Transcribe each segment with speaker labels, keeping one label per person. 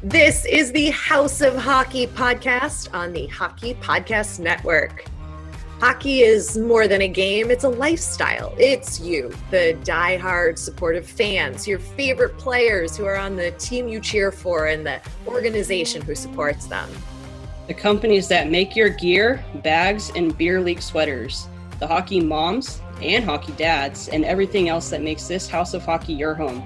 Speaker 1: This is the House of Hockey podcast on the Hockey Podcast Network. Hockey is more than a game, it's a lifestyle. It's you, the diehard supportive fans, your favorite players who are on the team you cheer for and the organization who supports them.
Speaker 2: The companies that make your gear, bags, and beer league sweaters. The hockey moms and hockey dads and everything else that makes this House of Hockey your home.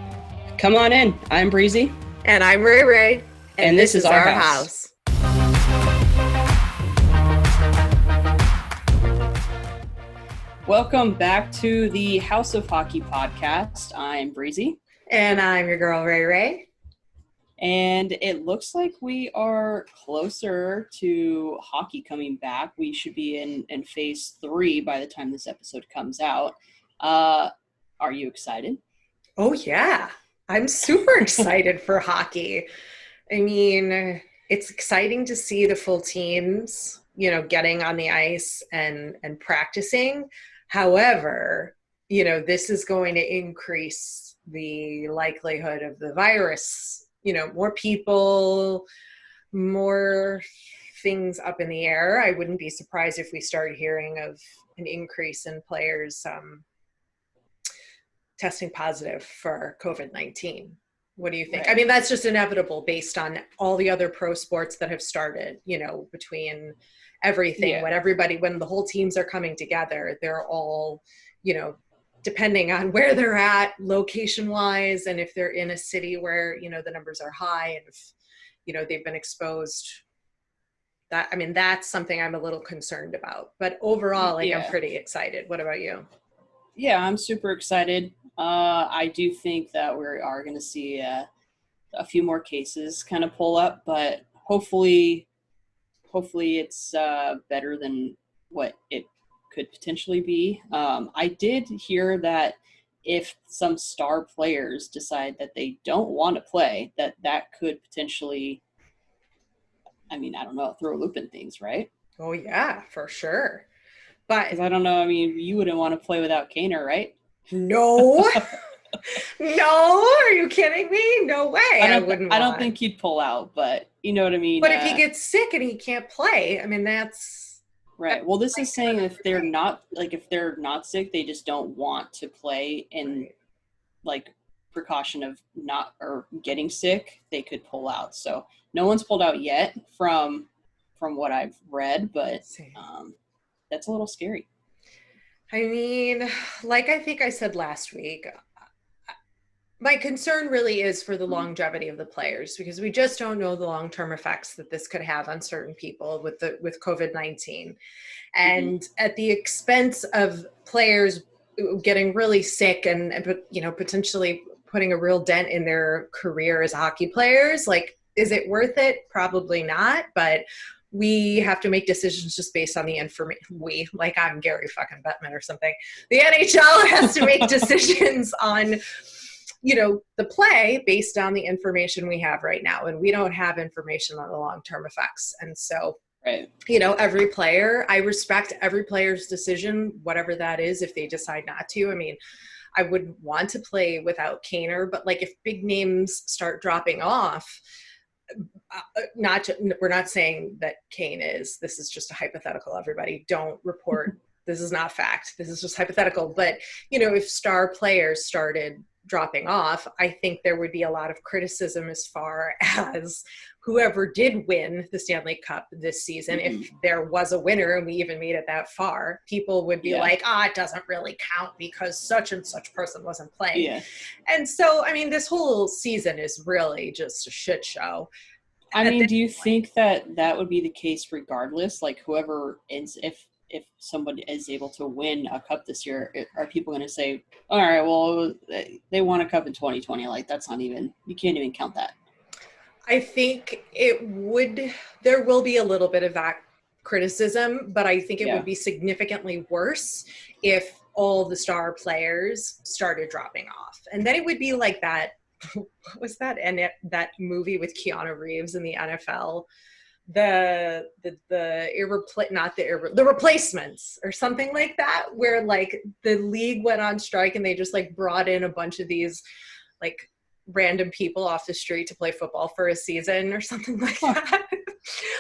Speaker 2: Come on in. I'm Breezy.
Speaker 1: And I'm Rae Rae.
Speaker 2: And this is our house. Welcome back to the House of Hockey podcast. I'm Breezy.
Speaker 1: And I'm your girl, Rae Rae.
Speaker 2: And it looks like we are closer to hockey coming back. We should be in phase 3 by the time this episode comes out. Are you excited?
Speaker 1: Oh, yeah. I'm super excited for hockey. I mean, it's exciting to see the full teams, getting on the ice and practicing. However, this is going to increase the likelihood of the virus, more people, more things up in the air. I wouldn't be surprised if we start hearing of an increase in players testing positive for COVID-19. What do you think? Right. I mean, that's just inevitable based on all the other pro sports that have started, between everything. Yeah. When the whole teams are coming together, they're all, depending on where they're at location-wise, and if they're in a city where, the numbers are high and if, they've been exposed. That's something I'm a little concerned about. But overall, I'm pretty excited. What about you?
Speaker 2: Yeah, I'm super excited. I do think that we are going to see a few more cases kind of pull up, but hopefully it's better than what it could potentially be. I did hear that if some star players decide that they don't want to play, that could potentially, I don't know, throw a loop in things, right?
Speaker 1: Oh, yeah, for sure. But
Speaker 2: I don't know, you wouldn't want to play without Kaner, right?
Speaker 1: No. No, are you kidding me? No way. I
Speaker 2: don't think he'd pull out, but you know what I mean.
Speaker 1: But if he gets sick and he can't play, that's
Speaker 2: right. Well, this is saying if they're not sick, they just don't want to play in precaution of not or getting sick, they could pull out. So no one's pulled out yet from what I've read, but that's a little scary.
Speaker 1: I think I said last week, my concern really is for the longevity of the players, because we just don't know the long-term effects that this could have on certain people with COVID-19. And at the expense of players getting really sick and potentially putting a real dent in their career as hockey players, is it worth it? Probably not, but we have to make decisions just based on the information. I'm Gary fucking Bettman or something. The NHL has to make decisions on, the play based on the information we have right now. And we don't have information on the long-term effects. And so,
Speaker 2: right.
Speaker 1: Every player, I respect every player's decision, whatever that is, if they decide not to. I wouldn't want to play without Kaner, but if big names start dropping off, we're not saying that Kane is. This is just a hypothetical. Everybody, don't report. This is not fact. This is just hypothetical. But if star players started dropping off, I think there would be a lot of criticism as far as whoever did win the Stanley Cup this season. If there was a winner and we even made it that far, people would be it doesn't really count because such and such person wasn't playing. Yeah. And so, this whole season is really just a shit show.
Speaker 2: Do you think that would be the case regardless? Whoever is, if somebody is able to win a cup this year, are people going to say, all right, well, they won a cup in 2020. That's not even, you can't even count that.
Speaker 1: I think there will be a little bit of that criticism, but I think it would be significantly worse if all the star players started dropping off. And then it would be like that, what was that? And that movie with Keanu Reeves in the NFL, the Replacements or something like that, where the league went on strike and they just brought in a bunch of these random people off the street to play football for a season or something like that.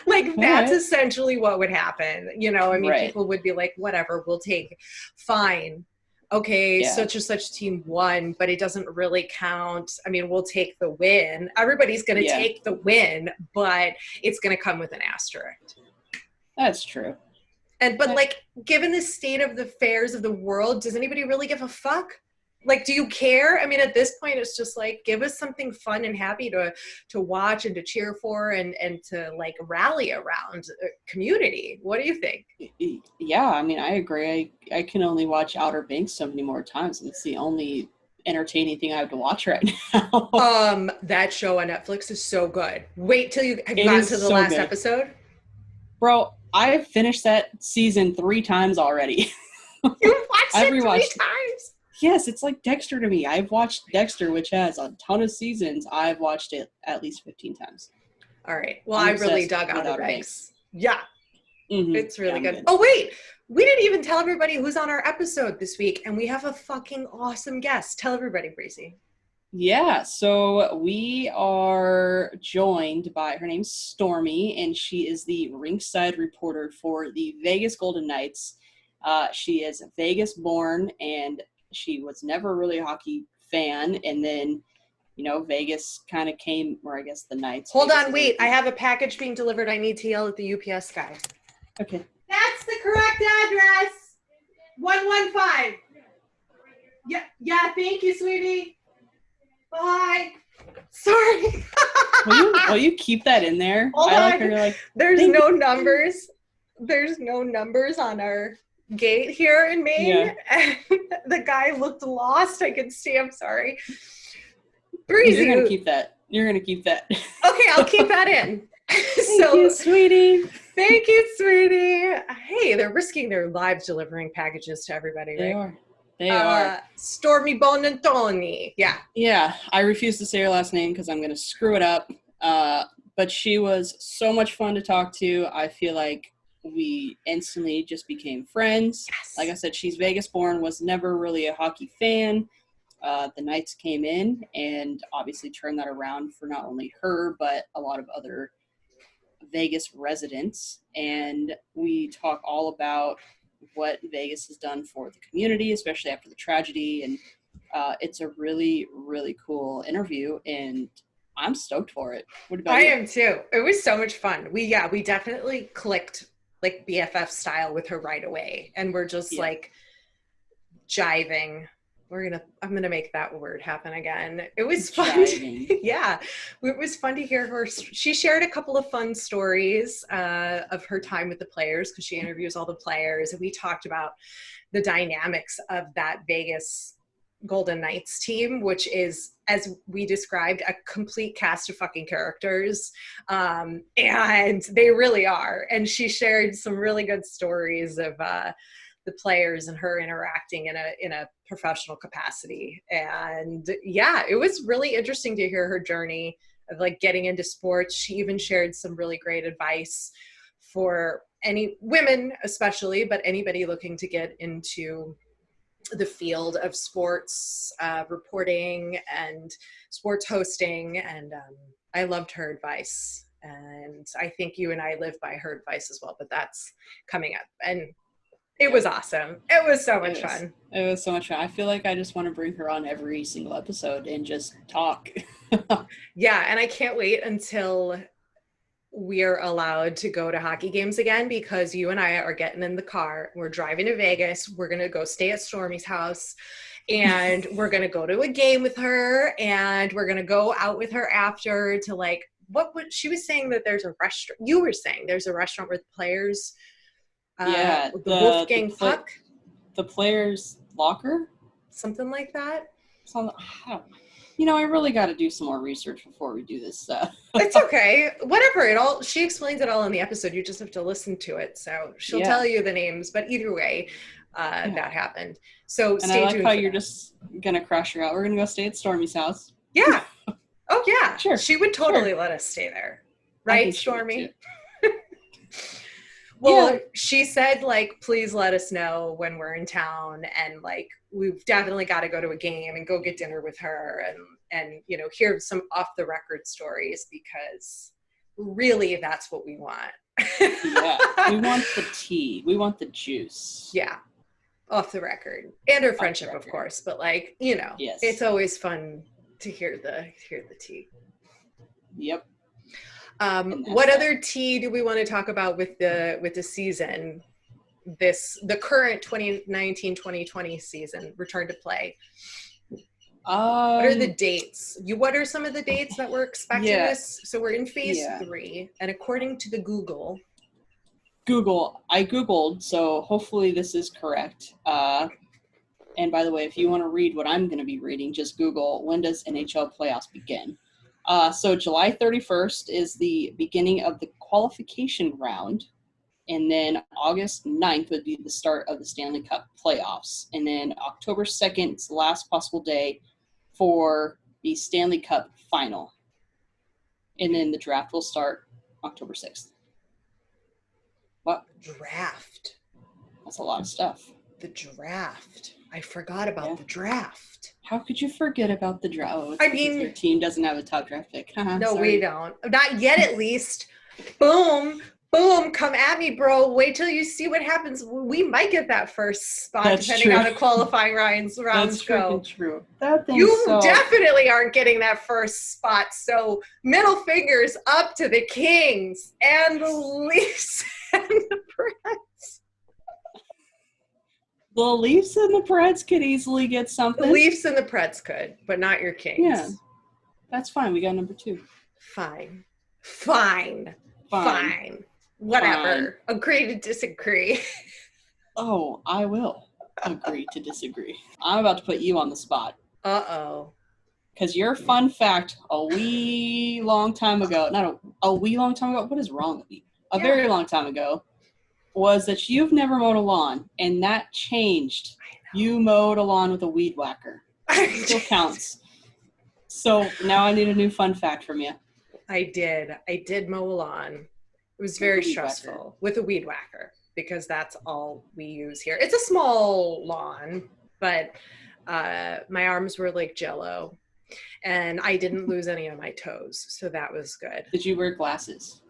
Speaker 1: Like that's essentially what would happen. You know, I mean, people would be like, whatever, we'll take, fine. Okay, such and such team won, but it doesn't really count. I mean, we'll take the win. Everybody's going to take the win, but it's going to come with an asterisk.
Speaker 2: That's true.
Speaker 1: But like, given the state of the affairs of the world, does anybody really give a fuck? Like, do you care? I mean, at this point, it's just like, give us something fun and happy to watch and to cheer for and to like rally around community. What do you think?
Speaker 2: Yeah, I mean, I agree. I can only watch Outer Banks so many more times. It's the only entertaining thing I have to watch right now.
Speaker 1: That show on Netflix is so good. Wait till you have gotten to the last episode.
Speaker 2: Bro, I've finished that season 3 times already.
Speaker 1: You've watched it 3 times?
Speaker 2: Yes, it's like Dexter to me. I've watched Dexter, which has a ton of seasons. I've watched it at least 15 times.
Speaker 1: All right. Well, I really dug Outer Banks. Yeah. Mm-hmm. It's really good. Oh, wait. We didn't even tell everybody who's on our episode this week, and we have a fucking awesome guest. Tell everybody, Breezy.
Speaker 2: Yeah, so we are joined by, her name's Stormy, and she is the Rinkside reporter for the Vegas Golden Knights. She is Vegas born, and she was never really a hockey fan, and then, you know, Vegas kind of came, or I guess the Knights.
Speaker 1: Hold on, wait. I have a package being delivered. I need to yell at the UPS guy.
Speaker 2: Okay.
Speaker 1: That's the correct address. 115. Yeah, thank you, sweetie. Bye. Sorry.
Speaker 2: will you keep that in there?
Speaker 1: Hold on. There's no numbers. There's no numbers on our gate here in Maine. Yeah. And the guy looked lost. I could see. I'm sorry. Breezy.
Speaker 2: You're gonna keep that.
Speaker 1: Okay, I'll keep that in.
Speaker 2: Thank you, sweetie.
Speaker 1: Thank you, sweetie. Hey, they're risking their lives delivering packages to everybody, right?
Speaker 2: They are.
Speaker 1: Stormy Buonantony. Yeah.
Speaker 2: Yeah. I refuse to say her last name because I'm going to screw it up. But she was so much fun to talk to. I feel like we instantly just became friends.
Speaker 1: Yes.
Speaker 2: Like I said, she's Vegas born, was never really a hockey fan. The Knights came in and obviously turned that around for not only her, but a lot of other Vegas residents. And we talk all about what Vegas has done for the community, especially after the tragedy. And it's a really, really cool interview, and I'm stoked for it. What about you?
Speaker 1: I am too. It was so much fun. We definitely clicked like BFF style with her right away. And we're just like jiving. I'm going to make that word happen again. It was fun. Yeah. It was fun to hear her. She shared a couple of fun stories of her time with the players, because she interviews all the players. And we talked about the dynamics of that Vegas Golden Knights team, which is, as we described, a complete cast of fucking characters. And they really are. And she shared some really good stories of the players and her interacting in a professional capacity. And yeah, it was really interesting to hear her journey of like getting into sports. She even shared some really great advice for any women, especially, but anybody looking to get into the field of sports reporting and sports hosting. And I loved her advice. And I think you and I live by her advice as well, but that's coming up. And it was awesome. It was so much fun.
Speaker 2: It was so much fun. I feel like I just want to bring her on every single episode and just talk.
Speaker 1: Yeah, and I can't wait until we're allowed to go to hockey games again, because you and I are getting in the car. We're driving to Vegas. We're going to go stay at Stormy's house, and we're going to go to a game with her, and we're going to go out with her after to like, she was saying that there's a restaurant. You were saying there's a restaurant where the players... the Wolfgang Puck,
Speaker 2: the players' locker,
Speaker 1: something like that.
Speaker 2: I really got to do some more research before we do this stuff.
Speaker 1: It's okay. Whatever. She explains it all in the episode. You just have to listen to it. So she'll tell you the names. But either way, that happened. So
Speaker 2: and
Speaker 1: stay
Speaker 2: I like
Speaker 1: tuned.
Speaker 2: How you're just gonna crash her out. We're gonna go stay at Stormy's house.
Speaker 1: Yeah. Oh yeah.
Speaker 2: Sure.
Speaker 1: She would totally let us stay there, right, Stormy? Well,
Speaker 2: Yeah.
Speaker 1: she said, like, please let us know when we're in town, and like we've definitely got to go to a game and go get dinner with her, and hear some off the record stories, because really that's what we want.
Speaker 2: Yeah. We want the tea. We want the juice.
Speaker 1: Yeah, off the record, and her
Speaker 2: Off
Speaker 1: friendship,
Speaker 2: the
Speaker 1: of
Speaker 2: record.
Speaker 1: course. But like,
Speaker 2: Yes.
Speaker 1: it's always fun to hear the tea.
Speaker 2: Yep.
Speaker 1: What other tea do we want to talk about with the season? The current 2019-2020 season, return to play. What are the dates? What are some of the dates that we're expecting this? So we're in phase 3, and according to the Google,
Speaker 2: I Googled, so hopefully this is correct. And by the way, if you want to read what I'm going to be reading, just Google, when does NHL playoffs begin? So July 31st is the beginning of the qualification round. And then August 9th would be the start of the Stanley Cup playoffs. And then October 2nd is the last possible day for the Stanley Cup final. And then the draft will start October 6th. What?
Speaker 1: Draft.
Speaker 2: That's a lot of stuff.
Speaker 1: The draft. I forgot about the draft.
Speaker 2: How could you forget about the draft? Oh,
Speaker 1: I mean,
Speaker 2: your team doesn't have a top draft pick.
Speaker 1: No, we don't. Not yet, at least. Boom. Boom, come at me, bro. Wait till you see what happens. We might get that first spot, depending on how the qualifying rounds go.
Speaker 2: That's true.
Speaker 1: You definitely aren't getting that first spot. So middle fingers up to the Kings and the Leafs and the Preds.
Speaker 2: The Leafs and the Preds could easily get something.
Speaker 1: The Leafs and the Preds could, but not your Kings.
Speaker 2: Yeah, that's fine. We got number 2.
Speaker 1: Fine. Whatever. Fine. Agree to disagree.
Speaker 2: Oh, I will agree to disagree. I'm about to put you on the spot.
Speaker 1: Uh-oh.
Speaker 2: Because your fun fact a wee long time ago, not a wee long time ago, what is wrong with you? A very long time ago, was that you've never mowed a lawn, and that changed. You mowed a lawn with a weed whacker. It still counts. So now I need a new fun fact from you.
Speaker 1: I did mow a lawn. It was very stressful with a weed whacker, because that's all we use here. It's a small lawn, but my arms were like Jell-O, and I didn't lose any of my toes, so that was good.
Speaker 2: Did you wear glasses?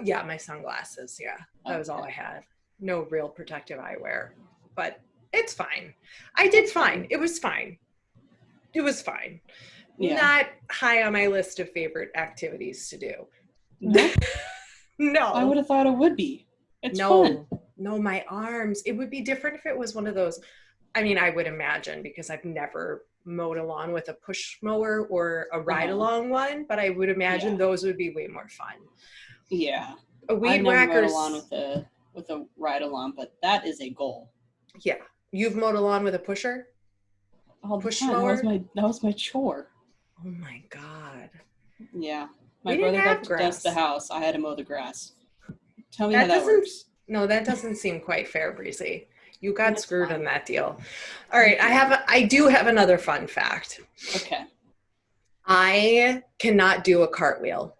Speaker 1: Yeah, my sunglasses. Yeah, that was all I had. No real protective eyewear, but it's fine. I did fine. It was fine. Yeah. Not high on my list of favorite activities to do. No.
Speaker 2: I would have thought it would be. It's fun.
Speaker 1: No, my arms. It would be different if it was one of those. I mean, I would imagine, because I've never mowed a lawn with a push mower or a ride along one, but I would imagine those would be way more fun.
Speaker 2: Yeah.
Speaker 1: A weed whacker.
Speaker 2: I've never mowed a lawn with a ride along, but that is a goal.
Speaker 1: Yeah. You've mowed a lawn with a pusher?
Speaker 2: Push mower? That was my chore.
Speaker 1: Oh my God.
Speaker 2: Yeah. My brother got to dust the house. I had to mow the grass. Tell me how that works.
Speaker 1: No, that doesn't seem quite fair, Breezy. You got screwed on that deal. All right, I do have another fun fact.
Speaker 2: Okay.
Speaker 1: I cannot do a cartwheel.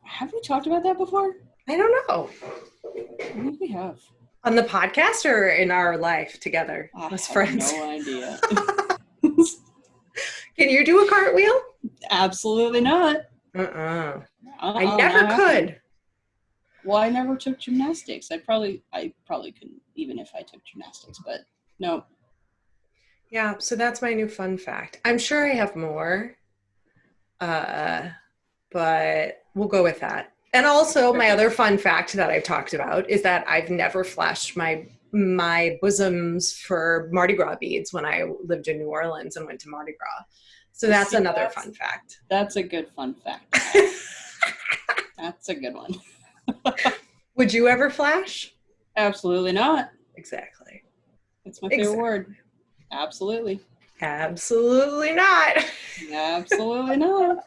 Speaker 2: Have we talked about that before?
Speaker 1: I don't know.
Speaker 2: I think we have.
Speaker 1: On the podcast or in our life together as friends?
Speaker 2: I have no idea.
Speaker 1: Can you do a cartwheel?
Speaker 2: Absolutely not.
Speaker 1: I never could.
Speaker 2: Well, I never took gymnastics. I probably couldn't, even if I took gymnastics, but no.
Speaker 1: Yeah, so that's my new fun fact. I'm sure I have more, but we'll go with that. And also, my other fun fact that I've talked about is that I've never flashed my bosoms for Mardi Gras beads when I lived in New Orleans and went to Mardi Gras. So that's another fun fact.
Speaker 2: That's a good fun fact. That's a good one.
Speaker 1: Would you ever flash?
Speaker 2: Absolutely not.
Speaker 1: Exactly.
Speaker 2: That's my favorite word. Absolutely.
Speaker 1: Absolutely not.
Speaker 2: Absolutely not.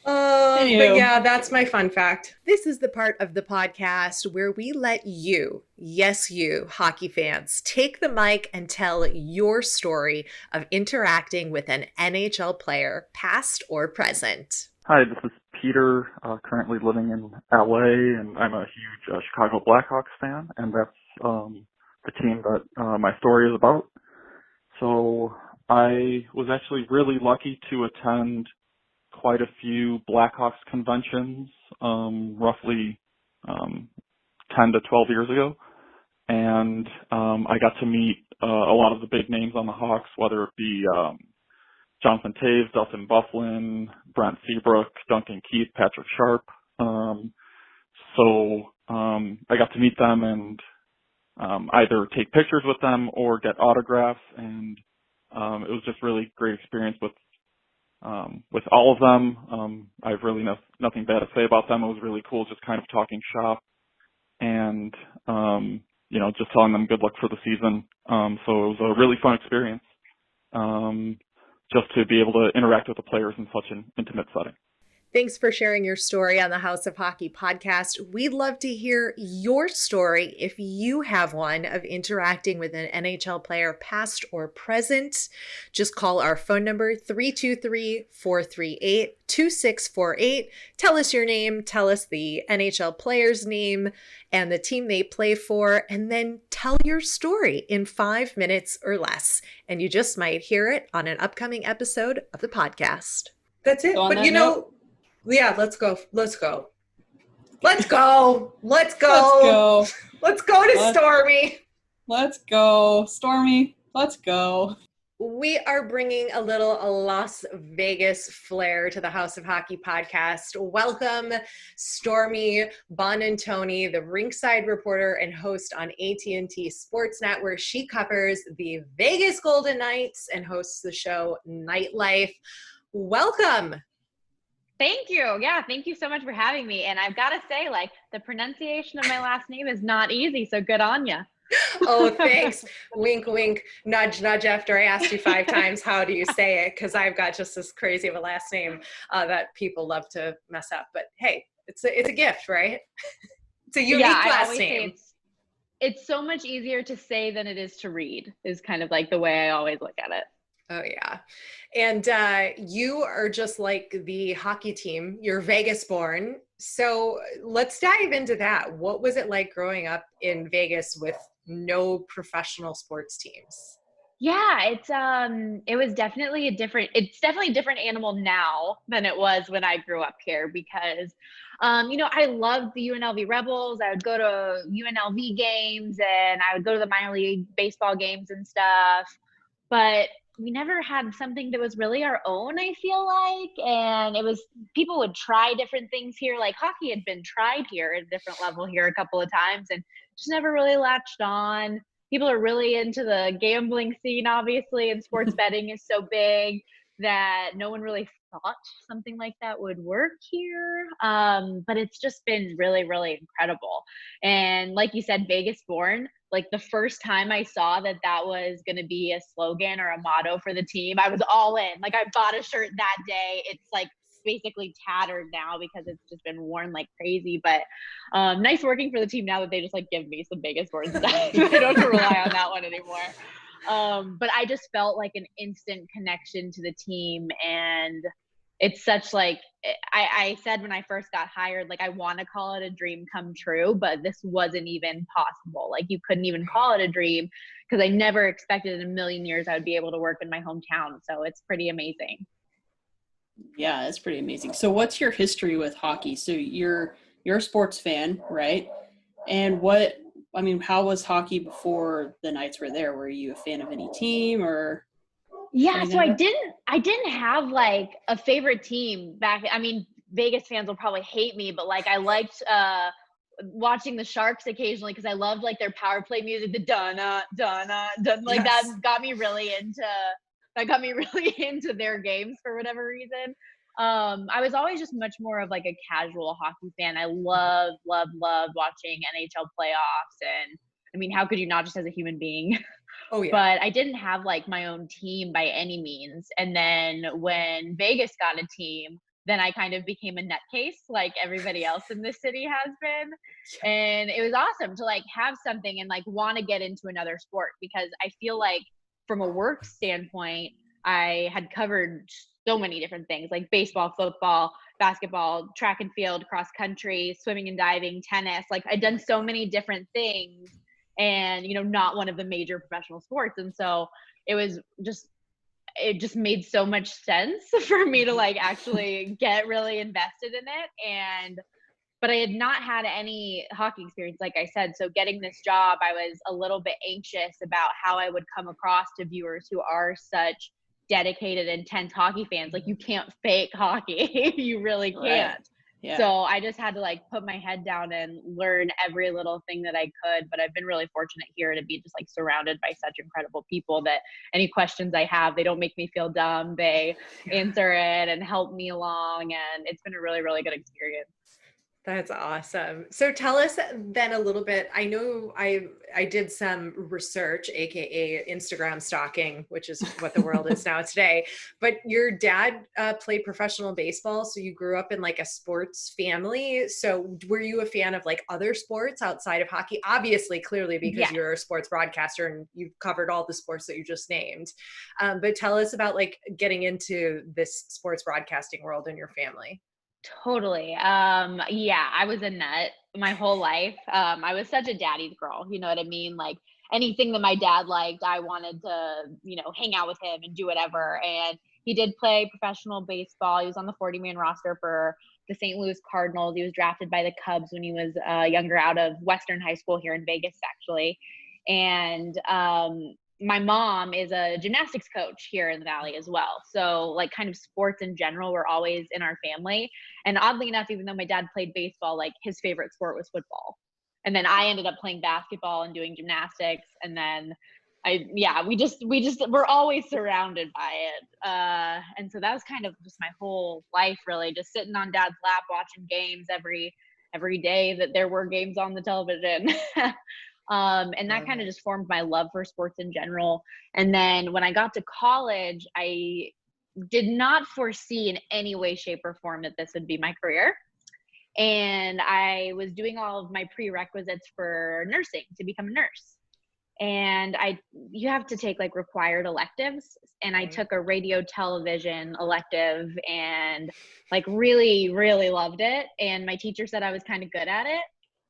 Speaker 1: But yeah, that's my fun fact. This is the part of the podcast where we let you, yes, you, hockey fans, take the mic and tell your story of interacting with an NHL player, past or present.
Speaker 3: Hi, this is Peter, currently living in LA, and I'm a huge Chicago Blackhawks fan, and that's the team that my story is about. So I was actually really lucky to attend quite a few Blackhawks conventions, roughly 10 to 12 years ago. And I got to meet a lot of the big names on the Hawks, whether it be Jonathan Taves, Dustin Byfuglien, Brent Seabrook, Duncan Keith, Patrick Sharp. So I got to meet them and either take pictures with them or get autographs, and it was just really great experience with all of them. I have really nothing bad to say about them. It was really cool just kind of talking shop and just telling them good luck for the season. So it was a really fun experience. Just to be able to interact with the players in such an intimate setting.
Speaker 1: Thanks for sharing your story on the House of Hockey podcast. We'd love to hear your story if you have one of interacting with an NHL player, past or present. Just call our phone number, 323-438-2648. Tell us your name, tell us the NHL player's name and the team they play for, and then tell your story in 5 minutes or less. And you just might hear it on an upcoming episode of the podcast. That's it.
Speaker 2: So
Speaker 1: but yeah, let's go. Let's go to Stormy.
Speaker 2: Let's go. Stormy, let's go.
Speaker 1: We are bringing a little Las Vegas flair to the House of Hockey podcast. Welcome, Stormy Buonantony, the Rinkside reporter and host on AT&T Sportsnet, where she covers the Vegas Golden Knights and hosts the show Nightlife. Welcome.
Speaker 4: Thank you. Yeah, thank you so much for having me. And I've got to say, the pronunciation of my last name is not easy, so good on you.
Speaker 1: Oh, thanks. Wink, wink, nudge, nudge after I asked you 5 times, how do you say it? Because I've got just as crazy of a last name that people love to mess up. But hey, it's a gift, right? It's a unique last name.
Speaker 4: It's so much easier to say than it is to read, is kind of the way I always look at it.
Speaker 1: Oh, yeah. And you are just like the hockey team. You're Vegas born. So let's dive into that. What was it like growing up in Vegas with no professional sports teams?
Speaker 4: Yeah, it was definitely it's definitely a different animal now than it was when I grew up here because, I loved the UNLV Rebels. I would go to UNLV games and I would go to the minor league baseball games and stuff. But we never had something that was really our own, I feel like. And people would try different things here. Like hockey had been tried here at a different level here a couple of times and just never really latched on. People are really into the gambling scene, obviously, and sports betting is so big that no one really thought something like that would work here. But it's just been really, really incredible. And like you said, Vegas born. The first time I saw that was going to be a slogan or a motto for the team, I was all in. I bought a shirt that day. It's basically tattered now because it's just been worn like crazy. But nice working for the team now that they just give me some Vegas born stuff. I don't have to rely on that one anymore. But I just felt an instant connection to the team, and it's such I said when I first got hired, I want to call it a dream come true, but this wasn't even possible. You couldn't even call it a dream because I never expected in a million years I would be able to work in my hometown. So it's pretty amazing.
Speaker 2: Yeah, it's pretty amazing. So what's your history with hockey? So you're a sports fan, right? And how was hockey before the Knights were there? Were you a fan of any team or?
Speaker 4: Yeah, so I didn't have a favorite team back. I mean, Vegas fans will probably hate me, but I liked watching the Sharks occasionally because I loved their power play music, the dun-na, dun-na, dun. Yes. That got me really into their games for whatever reason. I was always just much more of a casual hockey fan. I love watching NHL playoffs, and I mean, how could you not just as a human being?
Speaker 1: Oh, yeah.
Speaker 4: But I didn't have my own team by any means. And then when Vegas got a team, then I kind of became a nutcase like everybody else in this city has been. And it was awesome to have something and want to get into another sport, because I feel from a work standpoint, I had covered so many different things like baseball, football, basketball, track and field, cross country, swimming and diving, tennis. Like I'd done so many different things and, not one of the major professional sports. And so it just made so much sense for me to like actually get really invested in it. But I had not had any hockey experience, like I said. So getting this job, I was a little bit anxious about how I would come across to viewers who are such dedicated, intense hockey fans. Like you can't fake hockey. You really can't.
Speaker 2: Right. Yeah.
Speaker 4: So I just had to like put my head down and learn every little thing that I could. But I've been really fortunate here to be just like surrounded by such incredible people that any questions I have, they don't make me feel dumb. They answer it and help me along. And it's been a really, really good experience.
Speaker 1: That's awesome. So tell us then a little bit. I know I did some research, aka Instagram stalking, which is what the world is now today. But your dad played professional baseball, so you grew up in like a sports family. So were you a fan of like other sports outside of hockey? Obviously, clearly, because you're a sports broadcaster and you've covered all the sports that you just named. But tell us about like getting into this sports broadcasting world in your family.
Speaker 4: Totally. I was a nut my whole life. I was such a daddy's girl, you know what I mean? Like anything that my dad liked, I wanted to, hang out with him and do whatever. And he did play professional baseball. He was on the 40-man roster for the St. Louis Cardinals. He was drafted by the Cubs when he was younger out of Western High School here in Vegas, actually. And my mom is a gymnastics coach here in the Valley as well. So like kind of sports in general were always in our family. And oddly enough, even though my dad played baseball, like his favorite sport was football. And then I ended up playing basketball and doing gymnastics. And then we're always surrounded by it. And so that was kind of just my whole life, really, just sitting on dad's lap, watching games every day that there were games on the television. And that kind of just formed my love for sports in general. And then when I got to college, I did not foresee in any way, shape, or form that this would be my career. And I was doing all of my prerequisites for nursing to become a nurse. And you have to take like required electives. And I took a radio television elective and like really, really loved it. And my teacher said I was kind of good at it.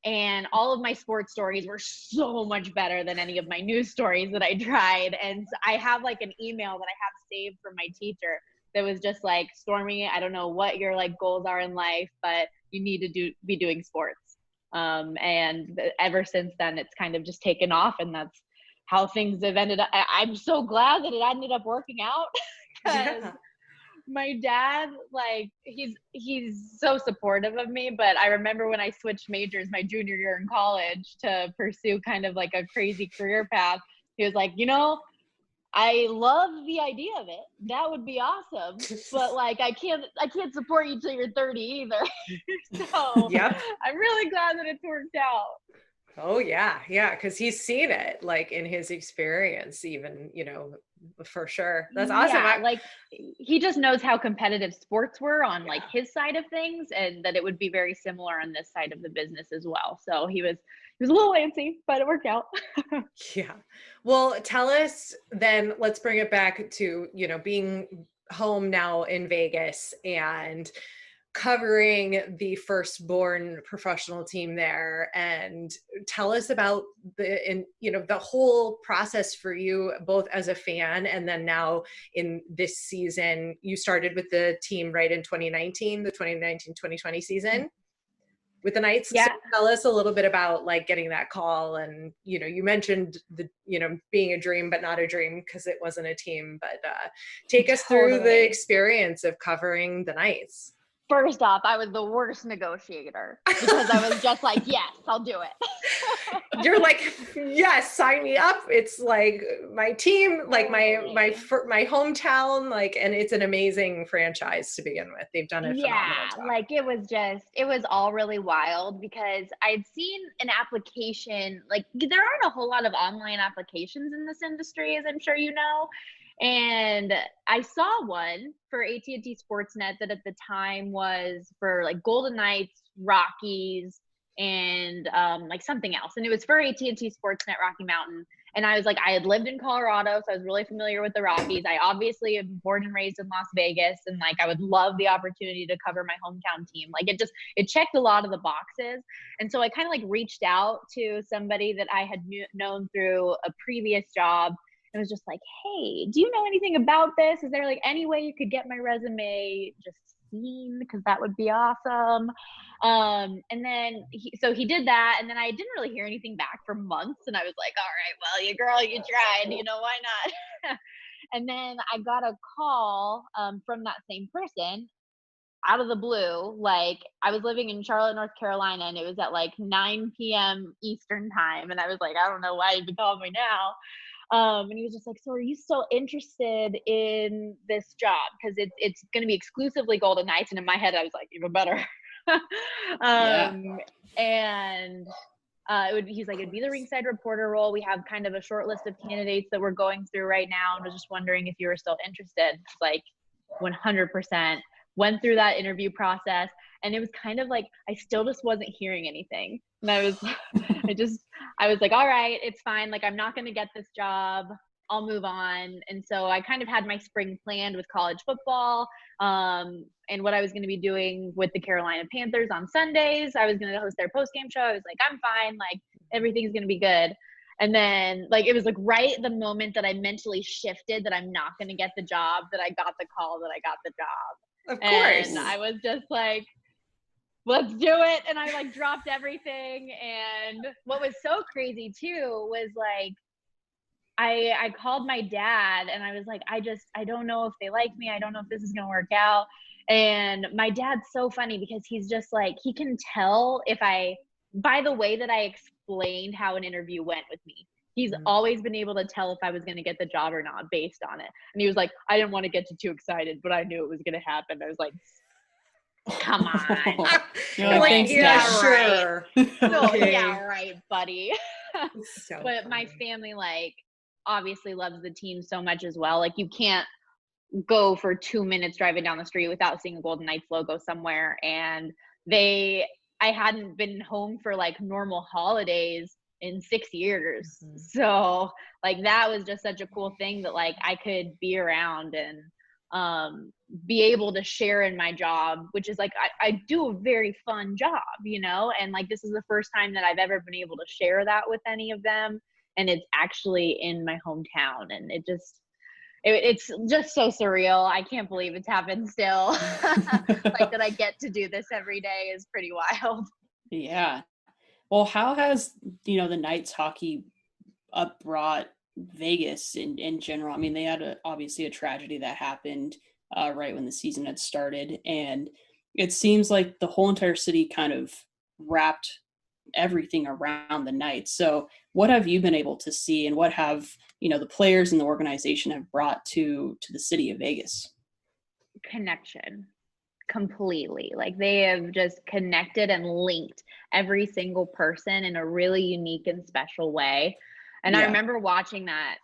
Speaker 4: And all of my sports stories were so much better than any of my news stories that I tried. And I have like an email that I have saved from my teacher that was just like, Stormy, I don't know what your like goals are in life, but you need to be doing sports. And ever since then, it's kind of just taken off, and that's how things have ended up. I'm so glad that it ended up working out. My dad, like he's so supportive of me, but I remember when I switched majors my junior year in college to pursue kind of like a crazy career path, he was like, I love the idea of it. That would be awesome. But like I can't support you till you're 30 either. So I'm really glad that it's worked out.
Speaker 1: Oh yeah. Yeah. Cause he's seen it like in his experience, even, for sure. That's awesome.
Speaker 4: Yeah, like he just knows how competitive sports were on like his side of things, and that it would be very similar on this side of the business as well. So he was a little antsy, but it worked out.
Speaker 1: Yeah. Well, tell us then, let's bring it back to, being home now in Vegas and covering the firstborn professional team there, and tell us about the whole process for you, both as a fan and then now in this season. You started with the team right in 2019, the 2019-2020 season with the Knights.
Speaker 4: Yeah.
Speaker 1: So tell us a little bit about like getting that call, and you mentioned the being a dream but not a dream because it wasn't a team, but take us through the experience of covering the Knights.
Speaker 4: First off, I was the worst negotiator because I was just like, yes, I'll do it.
Speaker 1: You're like, yes, sign me up. It's like my team, like my hometown, like, and it's an amazing franchise to begin with. They've done a phenomenal job.
Speaker 4: Like it was all really wild because I'd seen an application, like there aren't a whole lot of online applications in this industry, as I'm sure you know. And I saw one for AT&T Sportsnet that at the time was for like Golden Knights, Rockies, and like something else. And it was for AT&T Sportsnet Rocky Mountain. And I was like, I had lived in Colorado, so I was really familiar with the Rockies. I obviously am born and raised in Las Vegas, and like I would love the opportunity to cover my hometown team. Like it checked a lot of the boxes. And so I kind of like reached out to somebody that I had known through a previous job. And was just like, hey, do you know anything about this? Is there like any way you could get my resume just seen? Because that would be awesome. And then he did that, and then I didn't really hear anything back for months, and I was like, all right, well, you tried, why not? And then I got a call from that same person out of the blue. Like, I was living in Charlotte, North Carolina, and it was at like 9 p.m. Eastern time, and I was like, I don't know why you'd be calling me now. And he was just like, so are you still interested in this job? Because it's going to be exclusively Golden Knights. And in my head, I was like, even better. And he's like, it'd be the Rinkside reporter role. We have kind of a short list of candidates that we're going through right now. And I was just wondering if you were still interested. It's like 100%. Went through that interview process. And it was kind of like, I still just wasn't hearing anything. And I was like, all right, it's fine. Like, I'm not going to get this job. I'll move on. And so I kind of had my spring planned with college football, and what I was going to be doing with the Carolina Panthers on Sundays. I was going to host their post-game show. I was like, I'm fine. Like, everything's going to be good. And then, like, it was like right at the moment that I mentally shifted that I'm not going to get the job, that I got the call that I got the job.
Speaker 1: Of course.
Speaker 4: And I was just like, let's do it. And I like dropped everything. And what was so crazy too was like, I called my dad and I was like, I don't know if they like me. I don't know if this is going to work out. And my dad's so funny because he's just like, he can tell by the way that I explained how an interview went with me. He's always been able to tell if I was going to get the job or not based on it. And he was like, I didn't want to get you too excited, but I knew it was going to happen. I was like, come on.
Speaker 2: You're like, thanks,
Speaker 1: yeah,
Speaker 2: Dad.
Speaker 1: sure.
Speaker 4: No,
Speaker 1: Okay.
Speaker 4: yeah, right, buddy.
Speaker 1: So
Speaker 4: But my family, like, obviously loves the team so much as well. Like, you can't go for 2 minutes driving down the street without seeing a Golden Knights logo somewhere. And I hadn't been home for like normal holidays in 6 years.
Speaker 1: Mm-hmm.
Speaker 4: So like, that was just such a cool thing that like I could be around and be able to share in my job, which is like, I do a very fun job, and like, this is the first time that I've ever been able to share that with any of them. And it's actually in my hometown. And it's just so surreal. I can't believe it's happened still. Like, that I get to do this every day is pretty wild.
Speaker 2: Yeah. Well, how has, the Knights hockey brought Vegas in general? I mean, they had obviously a tragedy that happened right when the season had started. And it seems like the whole entire city kind of wrapped everything around the Knights. So what have you been able to see, and what have, the players and the organization have brought to the city of Vegas?
Speaker 4: Connection. Completely. Like, they have just connected and linked every single person in a really unique and special way. And I remember watching that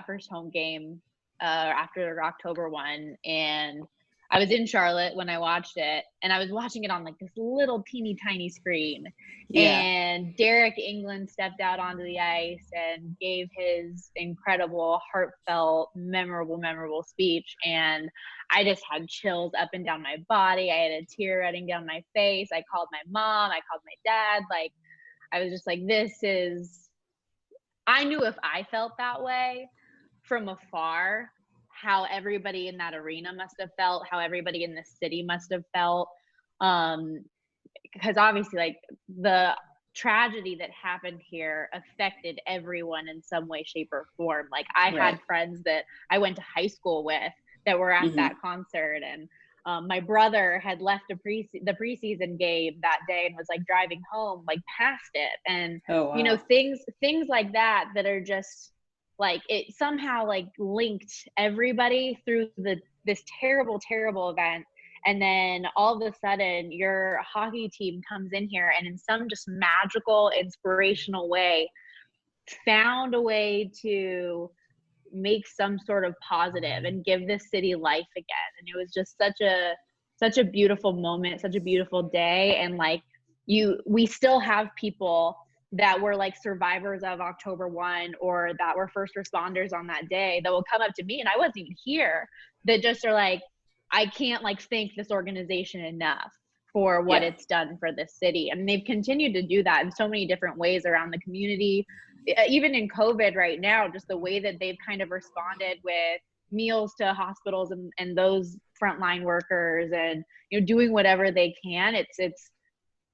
Speaker 4: first home game after October 1, and I was in Charlotte when I watched it, and I was watching it on like this little teeny tiny screen. And Derek England stepped out onto the ice and gave his incredible, heartfelt, memorable speech. And I just had chills up and down my body. I had a tear running down my face. I called my mom. I called my dad. Like, I was just like, I knew if I felt that way from afar, how everybody in that arena must have felt, how everybody in the city must have felt. Because obviously, like, the tragedy that happened here affected everyone in some way, shape, or form. Like, I had friends that I went to high school with that were at that concert, and my brother had left the preseason game that day and was like driving home, like, past it. And things like that are just like, it somehow like linked everybody through this terrible event. And then all of a sudden your hockey team comes in here and in some just magical, inspirational way found a way to make some sort of positive and give this city life again. And it was just such a beautiful moment, such a beautiful day. And like, we still have people that were like survivors of October 1 or that were first responders on that day that will come up to me, and I wasn't even here, that just are like, I can't like thank this organization enough for what it's done for this city. And they've continued to do that in so many different ways around the community. Even in COVID right now, just the way that they've kind of responded with meals to hospitals and those frontline workers, and doing whatever they can.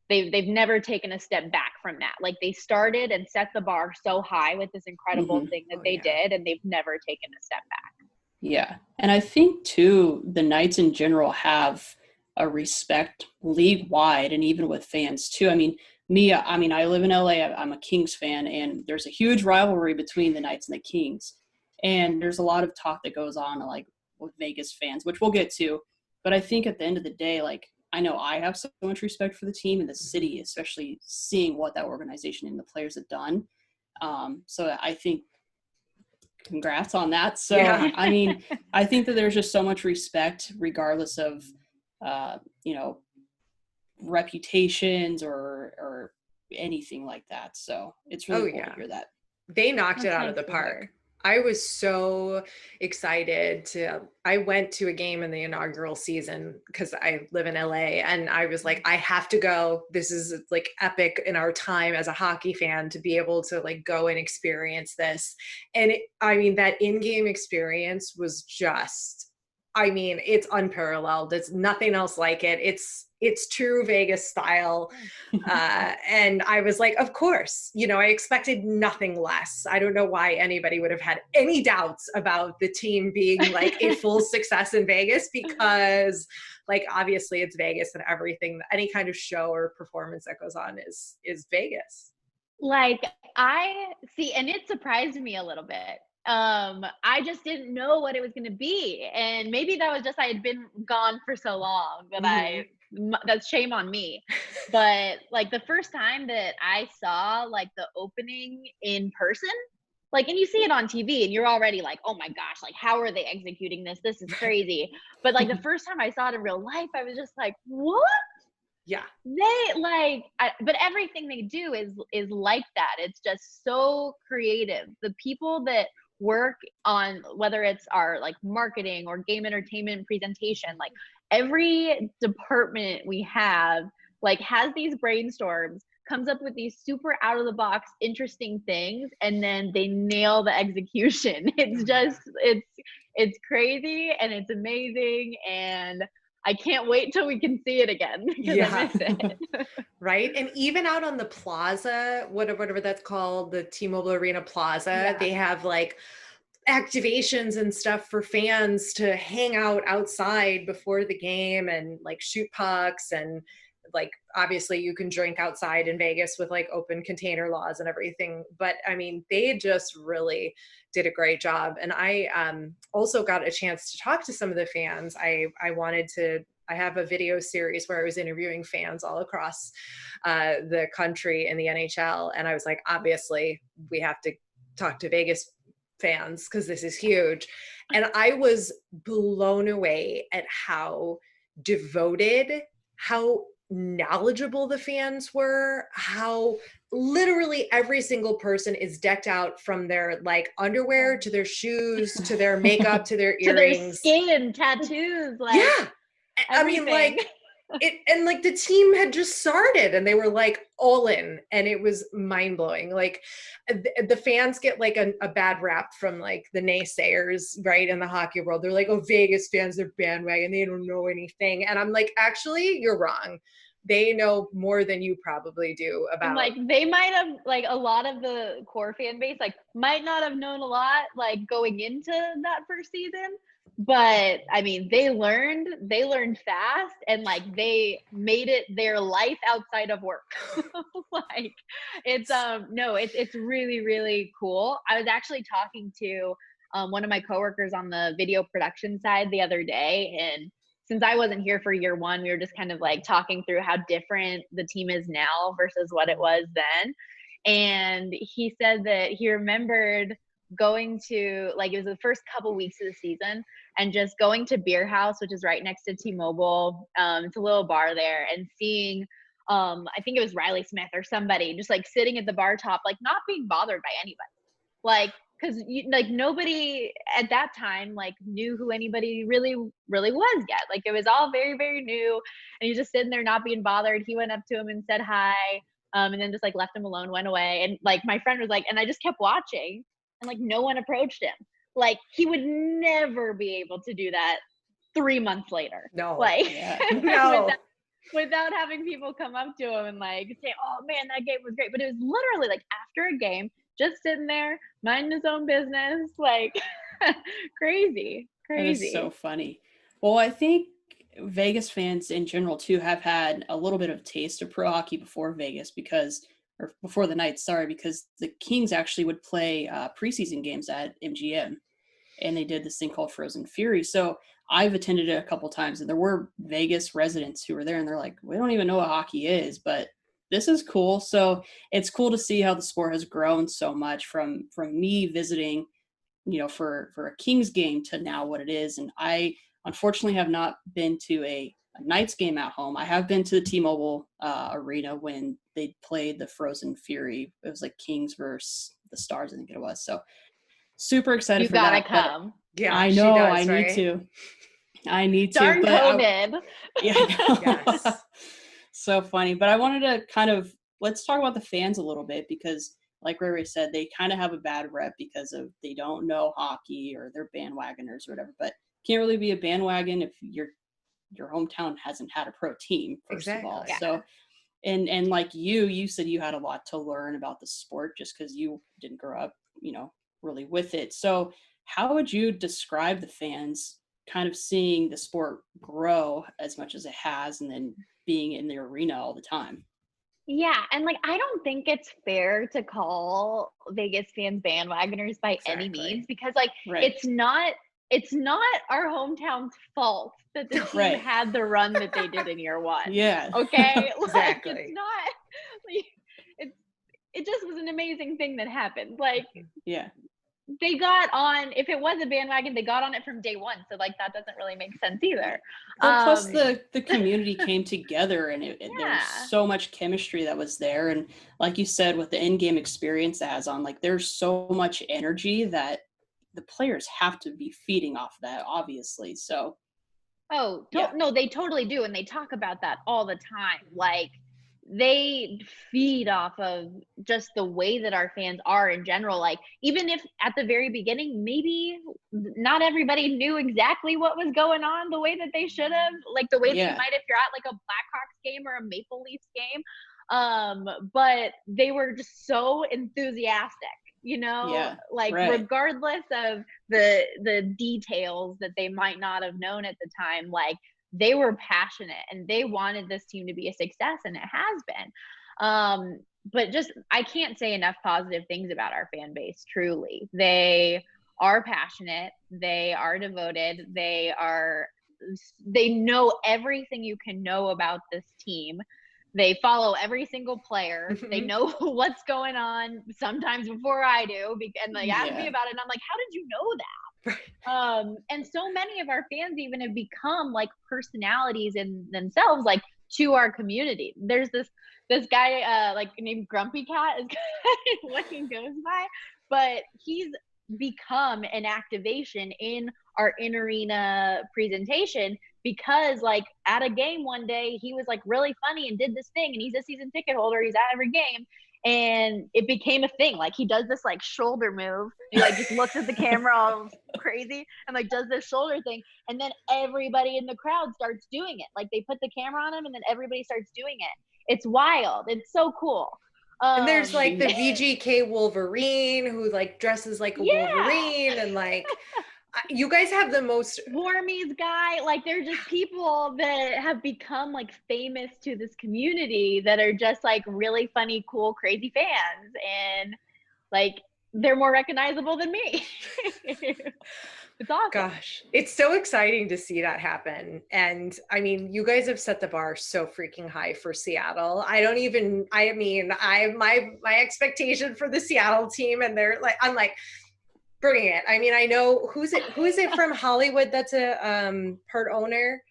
Speaker 4: They've never taken a step back from that. Like, they started and set the bar so high with this incredible thing that they did, and they've never taken a step back. Yeah.
Speaker 2: And I think too, the Knights in general have a respect league-wide and even with fans too. I mean, I live in LA, I'm a Kings fan, and there's a huge rivalry between the Knights and the Kings. And there's a lot of talk that goes on like with Vegas fans, which we'll get to. But I think at the end of the day, like, I know I have so much respect for the team and the city, especially seeing what that organization and the players have done. So I think congrats on that. So, I mean, I think that there's just so much respect regardless of, reputations or anything like that. So it's really cool to hear that.
Speaker 1: They knocked it out of the park. I was so excited I went to a game in the inaugural season because I live in LA, and I was like, I have to go. This is like epic in our time as a hockey fan to be able to like go and experience this. And that in-game experience was just, it's unparalleled. It's nothing else like it. It's true Vegas style. And I was like, of course, I expected nothing less. I don't know why anybody would have had any doubts about the team being like a full success in Vegas, because like, obviously it's Vegas, and everything, any kind of show or performance that goes on is Vegas.
Speaker 4: Like, I see, and it surprised me a little bit. I just didn't know what it was going to be. And maybe that was just, I had been gone for so long that that's shame on me. But like, the first time that I saw like the opening in person, like, and you see it on TV and you're already like, oh my gosh, like, how are they executing this? This is crazy. But like, the first time I saw it in real life, I was just like, what?
Speaker 1: Yeah.
Speaker 4: They like, but everything they do is like that. It's just so creative. The people that work on, whether it's our like marketing or game entertainment presentation, like every department we have like has these brainstorms, comes up with these super out of the box interesting things, and then they nail the execution. It's just it's crazy and it's amazing, and I can't wait till we can see it again because I miss it.
Speaker 1: Right. And even out on the plaza, whatever that's called, the T-Mobile Arena Plaza, they have like activations and stuff for fans to hang out outside before the game and like shoot pucks, and like, obviously you can drink outside in Vegas with like open container laws and everything. But they just really did a great job. And I also got a chance to talk to some of the fans. I have a video series where I was interviewing fans all across the country in the NHL. And I was like, obviously we have to talk to Vegas fans because this is huge. And I was blown away at how devoted, how knowledgeable the fans were, how literally every single person is decked out from their like underwear to their shoes to their makeup to their earrings
Speaker 4: to their skin, tattoos, like everything.
Speaker 1: And like the team had just started and they were like all in, and it was mind blowing. Like the fans get like a bad rap from like the naysayers, right, in the hockey world. They're like, oh, Vegas fans, they're bandwagon, they don't know anything. And I'm like, actually, you're wrong. They know more than you probably do about.
Speaker 4: Like, they might have, like, a lot of the core fan base, like, might not have known a lot, like, going into that first season. But they learned fast, and like they made it their life outside of work. Like, it's really, really cool. I was actually talking to one of my coworkers on the video production side the other day, and since I wasn't here for year one, we were just kind of like talking through how different the team is now versus what it was then. And he said that he remembered going to, like, it was the first couple weeks of the season, and just going to Beer House, which is right next to T-Mobile. It's a little bar there, and seeing I think it was Riley Smith or somebody just like sitting at the bar top, like not being bothered by anybody. Like, because like nobody at that time like knew who anybody really was yet. Like it was all very, very new, and he's just sitting there not being bothered. He went up to him and said hi, and then just like left him alone, went away. And like my friend was like, and I just kept watching, and like no one approached him. Like he would never be able to do that 3 months later.
Speaker 1: No.
Speaker 4: Like
Speaker 1: No.
Speaker 4: without having people come up to him and like say, "Oh man, that game was great." But it was literally like after a game, just sitting there, minding his own business, like crazy.
Speaker 2: That is so funny. Well, I think Vegas fans in general too have had a little bit of taste of pro hockey before Vegas or before the Knights, because the Kings actually would play preseason games at MGM, and they did this thing called Frozen Fury. So I've attended it a couple times, and there were Vegas residents who were there, and they're like, "We don't even know what hockey is, but this is cool." So it's cool to see how the sport has grown so much from me visiting, for a Kings game to now what it is. And I unfortunately have not been to a Knights game at home. I have been to the T-Mobile Arena when they played the Frozen Fury. It was like Kings versus the Stars, I think it was. So super excited for that.
Speaker 4: You gotta come.
Speaker 1: Yeah,
Speaker 2: I know.
Speaker 1: Does,
Speaker 2: I
Speaker 1: right?
Speaker 2: need to. I need
Speaker 4: Darn
Speaker 2: to.
Speaker 4: COVID.
Speaker 1: Yes.
Speaker 2: So funny. But I wanted to let's talk about the fans a little bit, because like Ray Ray said, they kind of have a bad rep because of they don't know hockey or they're bandwagoners or whatever. But can't really be a bandwagon if your hometown hasn't had a pro team, first of all.
Speaker 4: Yeah.
Speaker 2: So and like you said you had a lot to learn about the sport just because you didn't grow up, really with it. So how would you describe the fans kind of seeing the sport grow as much as it has and then being in the arena all the time?
Speaker 4: Yeah, and like I don't think it's fair to call Vegas fans bandwagoners by any means, because like it's not our hometown's fault that the team had the run that they did in year one.
Speaker 2: Yeah.
Speaker 4: Okay.
Speaker 1: Exactly.
Speaker 4: Like, it's not like it just was an amazing thing that happened. Like
Speaker 2: yeah.
Speaker 4: They got on, if it was a bandwagon, they got on it from day one. So like that doesn't really make sense either.
Speaker 2: Well, plus the community came together, and there was so much chemistry that was there. And like you said, with the in-game experience it has on, like there's so much energy that the players have to be feeding off of that, obviously. So
Speaker 4: no, they totally do. And they talk about that all the time. Like they feed off of just the way that our fans are in general. Like even if at the very beginning maybe not everybody knew exactly what was going on the way that they should have, like the way that you might if you're at like a Blackhawks game or a Maple Leafs game, but they were just so enthusiastic, regardless of the details that they might not have known at the time. Like they were passionate and they wanted this team to be a success, and it has been. But just, I can't say enough positive things about our fan base. Truly, they are passionate. They are devoted. They know everything you can know about this team. They follow every single player. They know what's going on sometimes before I do, and they ask me about it. And I'm like, how did you know that? And so many of our fans even have become like personalities in themselves, like to our community. There's this guy like named Grumpy Cat is what he goes by, but he's become an activation in our in-arena presentation, because like at a game one day he was like really funny and did this thing, and he's a season ticket holder, he's at every game, and it became a thing. Like he does this like shoulder move, he like just looks at the camera all crazy and like does this shoulder thing, and then everybody in the crowd starts doing it. Like they put the camera on him and then everybody starts doing it. It's wild. It's so cool.
Speaker 1: And there's like the VGK Wolverine who like dresses like a Wolverine, and like you guys have the most
Speaker 4: Stormys guy. Like they're just people that have become like famous to this community that are just like really funny, cool, crazy fans, and like they're more recognizable than me. It's awesome.
Speaker 1: Gosh, it's so exciting to see that happen. And I mean, you guys have set the bar so freaking high for Seattle. My expectation for the Seattle team, and I'm like, bring it. I mean, I know who is it from Hollywood that's a part owner?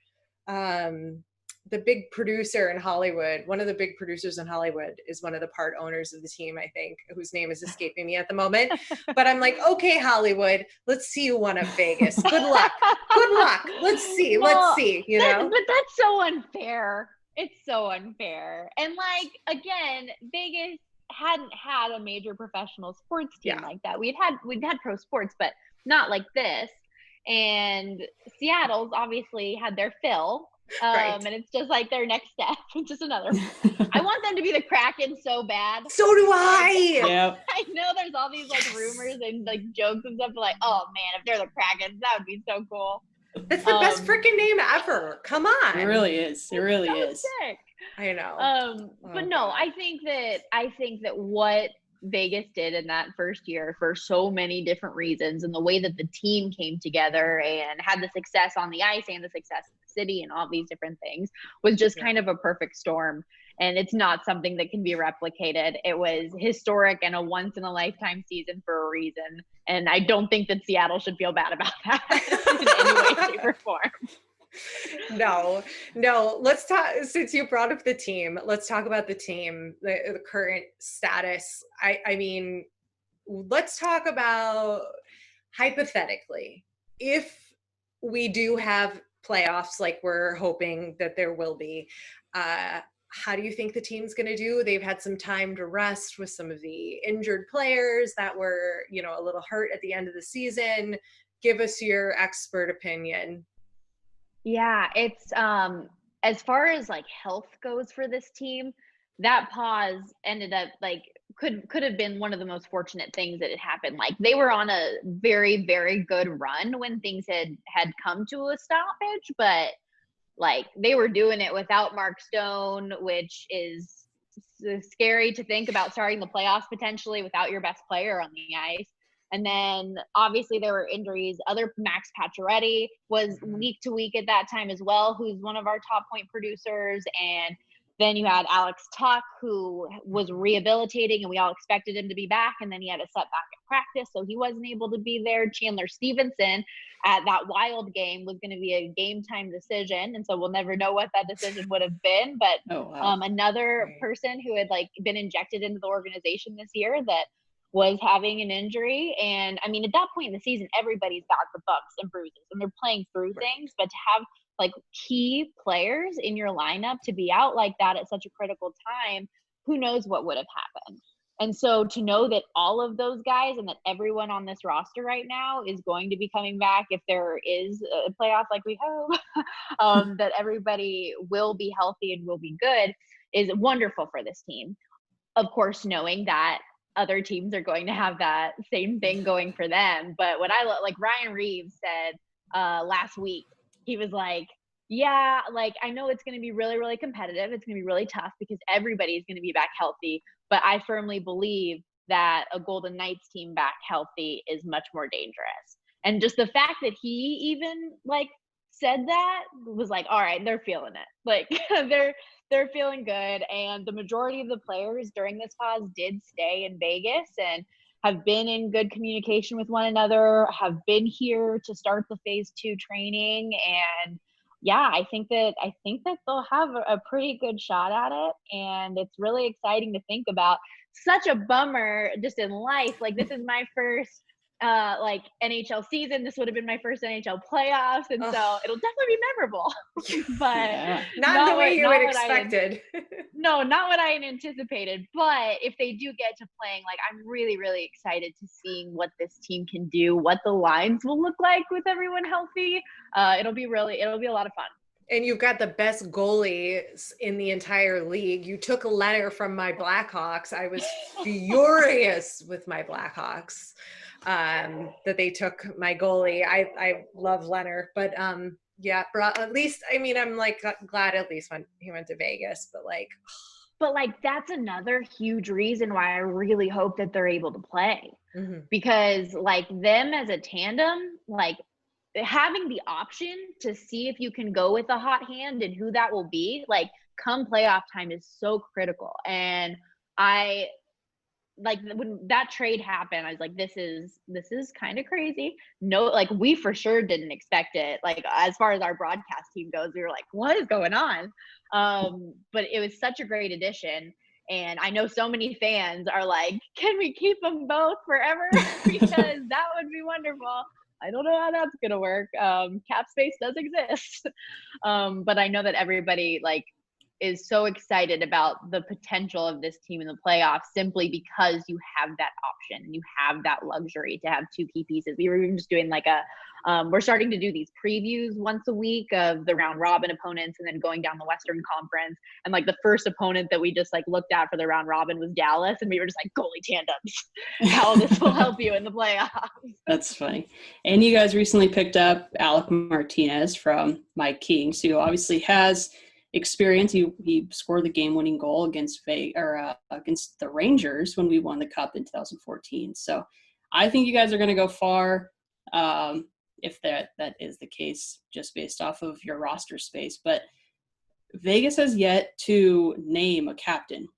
Speaker 1: the big producer in Hollywood, one of the big producers in Hollywood is one of the part owners of the team, I think, whose name is escaping me at the moment. But I'm like, okay, Hollywood, let's see you one up Vegas. Good luck. Good luck. Let's see.
Speaker 4: Well,
Speaker 1: You know?
Speaker 4: But that's so unfair. It's so unfair. And like, again, Vegas hadn't had a major professional sports team like that. We'd had pro sports, but not like this. And Seattle's obviously had their fill. And it's just like their next step. It's just another. I want them to be the Kraken so bad.
Speaker 1: So do I.
Speaker 2: Yep.
Speaker 4: I know there's all these like rumors and like jokes and stuff, but like, oh man, if they're the Kraken, that would be so cool.
Speaker 1: That's the best freaking name ever. Come on.
Speaker 2: It really is. It really is.
Speaker 4: Sick.
Speaker 1: I know.
Speaker 4: But no, I think that what Vegas did in that first year for so many different reasons, and the way that the team came together and had the success on the ice and the success in the city and all these different things was just kind of a perfect storm. And it's not something that can be replicated. It was historic and a once in a lifetime season for a reason. And I don't think that Seattle should feel bad about that in any way, shape, or form.
Speaker 1: No. Let's talk, since you brought up the team, let's talk about the team, the current status. I mean, let's talk about, hypothetically, if we do have playoffs like we're hoping that there will be, how do you think the team's going to do? They've had some time to rest with some of the injured players that were, a little hurt at the end of the season. Give us your expert opinion.
Speaker 4: Yeah, it's as far as like health goes for this team, that pause ended up like could have been one of the most fortunate things that had happened. Like they were on a very, very good run when things had come to a stoppage, but like they were doing it without Mark Stone, which is scary to think about starting the playoffs potentially without your best player on the ice. And then obviously there were injuries. Other Max Pacioretty was week to week at that time as well, who's one of our top point producers. And then you had Alex Tuck, who was rehabilitating, and we all expected him to be back. And then he had a setback at practice, so he wasn't able to be there. Chandler Stevenson at that Wild game was going to be a game time decision. And so we'll never know what that decision would have been. But another person who had like been injected into the organization this year that was having an injury. And I mean, at that point in the season, everybody's got the bumps and bruises and they're playing through things, but to have like key players in your lineup to be out like that at such a critical time, who knows what would have happened. And so to know that all of those guys and that everyone on this roster right now is going to be coming back, if there is a playoff like we hope, that everybody will be healthy and will be good, is wonderful for this team. Of course, knowing that other teams are going to have that same thing going for them. But what like Ryan Reeves said last week, he was like, yeah, like I know it's going to be really, really competitive. It's going to be really tough because everybody's going to be back healthy. But I firmly believe that a Golden Knights team back healthy is much more dangerous. And just the fact that he even like said that was like, all right, they're feeling it. Like they're feeling good. And the majority of the players during this pause did stay in Vegas and have been in good communication with one another, have been here to start the phase 2 training. And yeah, I think that they'll have a pretty good shot at it. And it's really exciting to think about. Such a bummer just in life. Like this is my first like NHL season. This would have been my first NHL playoffs, and so it'll definitely be memorable. But
Speaker 1: not the way you had expected.
Speaker 4: No, not what I had anticipated. But if they do get to playing, like I'm really, really excited to seeing what this team can do, what the lines will look like with everyone healthy. It'll be a lot of fun.
Speaker 1: And you've got the best goalie in the entire league. You took a letter from my Blackhawks. I was furious with my Blackhawks that they took my goalie. I love Leonard, but yeah, at least, I mean, I'm like glad at least when he went to Vegas, but
Speaker 4: that's another huge reason why I really hope that they're able to play, because like them as a tandem, like having the option to see if you can go with a hot hand and who that will be, like come playoff time is so critical. And I like when that trade happened, I was like, this is kind of crazy. No, like we for sure didn't expect it. Like as far as our broadcast team goes. We were like, what is going on? But it was such a great addition. And I know so many fans are like, can we keep them both forever? Because that would be wonderful. I don't know how that's going to work. Cap space does exist. But I know that everybody like is so excited about the potential of this team in the playoffs simply because you have that option. You have that luxury to have two key pieces. We were even just doing like we're starting to do these previews once a week of the round robin opponents and then going down the Western Conference. And like the first opponent that we just like looked at for the round robin was Dallas. And we were just like, goalie tandems, how this will help you in the playoffs.
Speaker 2: That's funny. And you guys recently picked up Alec Martinez from my Kings, who obviously has experience. He scored the game-winning goal against against the Rangers when we won the Cup in 2014. So I think you guys are going to go far, if that is the case, just based off of your roster space. But Vegas has yet to name a captain,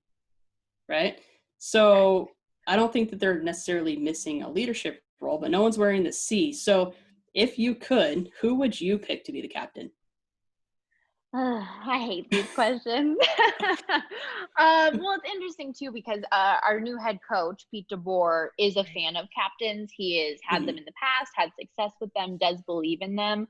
Speaker 2: right? So I don't think that they're necessarily missing a leadership role, but no one's wearing the C. So if you could, who would you pick to be the captain?
Speaker 4: I hate these questions. Well, it's interesting too because our new head coach, Pete DeBoer, is a fan of captains. He has had them in the past, had success with them, does believe in them.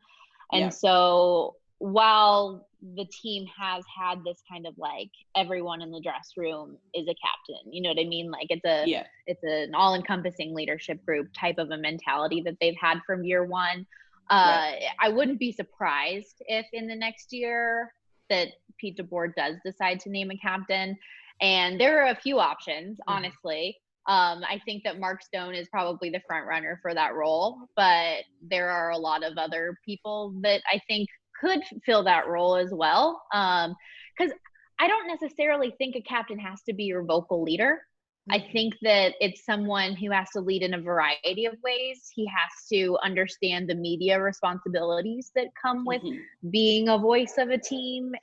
Speaker 4: And so while the team has had this kind of like everyone in the dress room is a captain, you know what I mean? Like it's an all-encompassing leadership group type of a mentality that they've had from year one. I wouldn't be surprised if in the next year that Pete DeBoer does decide to name a captain. And there are a few options, honestly. I think that Mark Stone is probably the front runner for that role, but there are a lot of other people that I think could fill that role as well. Because I don't necessarily think a captain has to be your vocal leader. I think that it's someone who has to lead in a variety of ways. He has to understand the media responsibilities that come with being a voice of a team,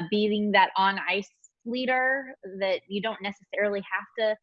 Speaker 4: being that on-ice leader, that you don't necessarily have to